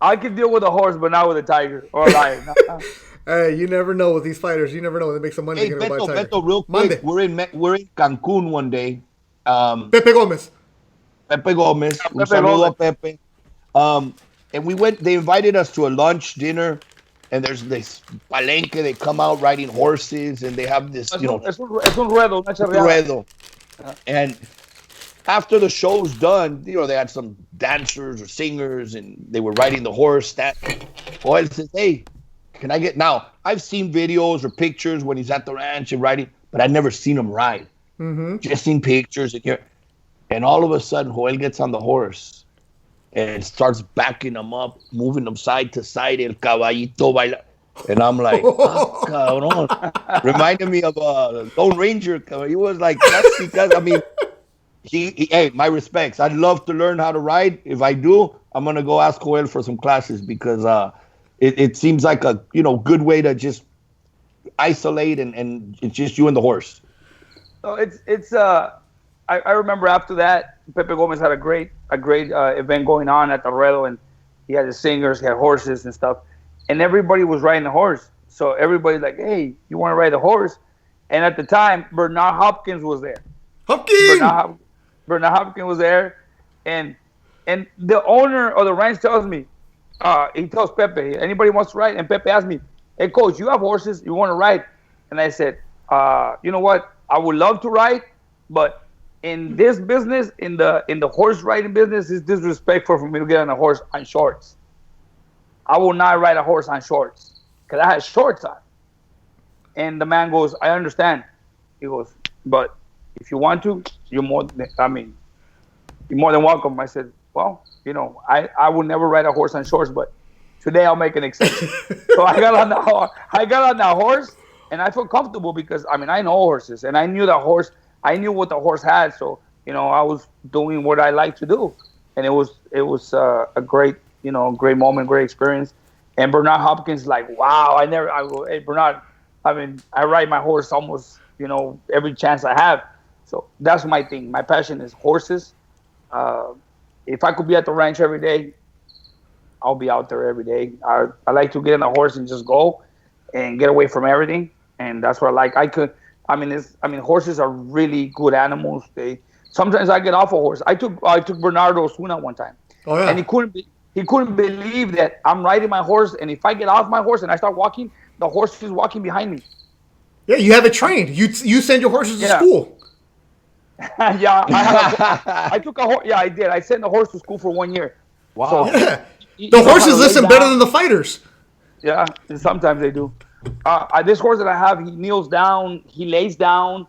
I can deal with a horse, but not with a tiger or a lion. Hey, you never know with these fighters. You never know when they make some money. Hey, Beto, real quick. We're in Cancun one day. Pepe Gomez. Un saludo a Pepe. And we went. They invited us to a lunch, dinner, and there's this palenque. They come out riding horses, and they have this, Es un ruedo, una charreada. ruedo. And after the show's done, they had some dancers or singers, and they were riding the horse. Joel says, "Hey, can I get?" Now, I've seen videos or pictures when he's at the ranch and riding, but I'd never seen him ride. Mm-hmm. Just seen pictures and all of a sudden, Joel gets on the horse and starts backing him up, moving him side to side. El caballito baila. And I'm like, cabrón. Reminded me of Lone Ranger. He was like, that's because, I mean, hey, my respects. I'd love to learn how to ride. If I do, I'm going to go ask Joel for some classes because it seems like a, good way to just isolate and it's just you and the horse. So I remember after that, Pepe Gomez had a great event going on at the Ruedo, and he had the singers, he had horses and stuff, and everybody was riding the horse. So everybody's like, "Hey, you want to ride the horse?" And at the time, Bernard Hopkins was there. Bernard Hopkins was there, and the owner of the ranch tells me, he tells Pepe, "Anybody wants to ride?" And Pepe asked me, "Hey, coach, you have horses, you want to ride?" And I said, "You know what? I would love to ride, but in this business, in the horse riding business, it's disrespectful for me to get on a horse on shorts. I will not ride a horse on shorts because I had shorts on." And the man goes, "I understand." He goes, "But if you want to, you're more than welcome." I said, "Well, I would never ride a horse on shorts, but today I'll make an exception." So I got on the horse, and I felt comfortable because I know horses, and I knew the horse. I knew what the horse had, so I was doing what I like to do, and it was a great great moment, great experience. And Bernard Hopkins like, wow, I go, "Hey Bernard, I ride my horse almost every chance I have." So that's my thing. My passion is horses. If I could be at the ranch every day, I'll be out there every day. I like to get on a horse and just go and get away from everything, and that's what I like. Horses are really good animals. Sometimes I get off a horse. I took Bernardo Osuna one time, and he couldn't believe that I'm riding my horse, and if I get off my horse and I start walking, the horse is walking behind me. Yeah, you have it trained. You send your horses to school. Yeah, I took a horse. Yeah, I did. I sent the horse to school for 1 year. Wow. So, Yeah. The horses listen better than the fighters. Yeah, sometimes they do. This horse that I have, he kneels down, he lays down,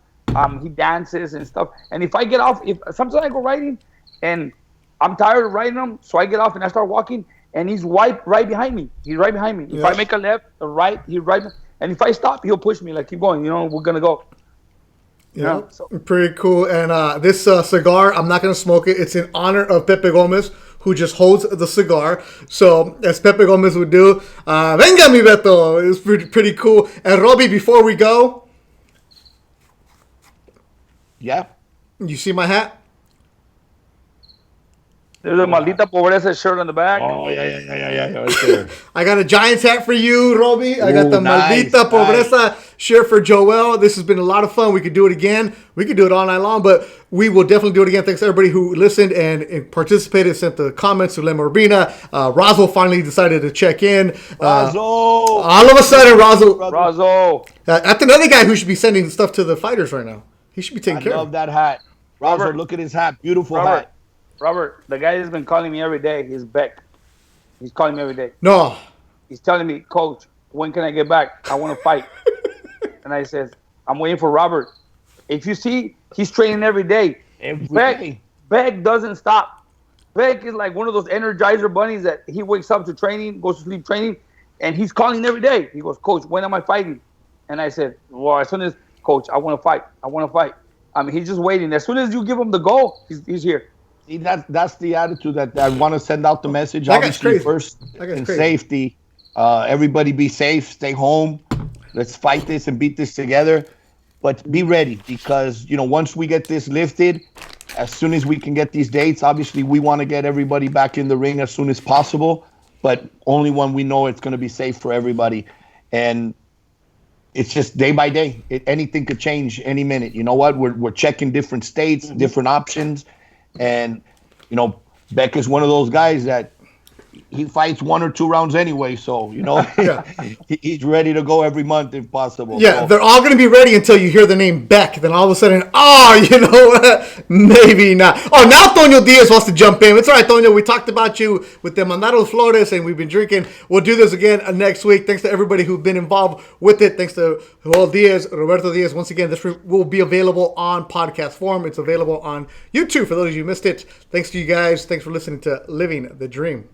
he dances and stuff. And if I get off, sometimes I go riding and I'm tired of riding him, so I get off and I start walking, and he's right behind me. He's right behind me. If I make a left or right, he's right. And if I stop, he'll push me like, "Keep going, we're gonna go." Yeah, so. Pretty cool. And this cigar, I'm not gonna smoke it. It's in honor of Pepe Gomez, who just holds the cigar. So, as Pepe Gomez would do, venga mi Beto. It was pretty cool. And Robbie, before we go. Yeah. You see my hat? There's a Maldita Pobreza shirt on the back. Oh, yeah. Right there. I got a Giants hat for you, Robbie. I got the nice, Maldita Pobreza shirt for Joel. This has been a lot of fun. We could do it again. We could do it all night long, but we will definitely do it again. Thanks to everybody who listened and participated, sent the comments to Lema Urbina. Razo finally decided to check in. Razo! All of a sudden, Razo! That's another guy who should be sending stuff to the fighters right now. He should be taking care of it. I love that hat. Razo, look at his hat. Beautiful hat. Robert, the guy has been calling me every day. He's Beck. He's calling me every day. No. He's telling me, "Coach, when can I get back? I want to fight." And I said, "I'm waiting for Robert." If you see, he's training every day. Beck doesn't stop. Beck is like one of those Energizer bunnies that he wakes up to training, goes to sleep training, and he's calling every day. He goes, "Coach, when am I fighting?" And I said, "Well, as soon as, Coach, I want to fight. I want to fight." He's just waiting. As soon as you give him the go, he's here. See, that's the attitude that I want to send out the message. Obviously, first in safety. Everybody be safe. Stay home. Let's fight this and beat this together. But be ready because, once we get this lifted, as soon as we can get these dates, obviously we want to get everybody back in the ring as soon as possible, but only when we know it's going to be safe for everybody. And it's just day by day. Anything could change any minute. You know what? We're checking different states, different options. And, Beck is one of those guys that he fights 1 or 2 rounds anyway, so he's ready to go every month if possible. Yeah, so. they're all going to be ready until you hear the name Beck. Then all of a sudden, you know what? Maybe not. Oh, now Toño Diaz wants to jump in. It's all right, Toño. We talked about you with the Mandados Flores, and we've been drinking. We'll do this again next week. Thanks to everybody who's been involved with it. Thanks to Joel Diaz, Roberto Diaz. Once again, this will be available on podcast form. It's available on YouTube for those of you who missed it. Thanks to you guys. Thanks for listening to Living the Dream.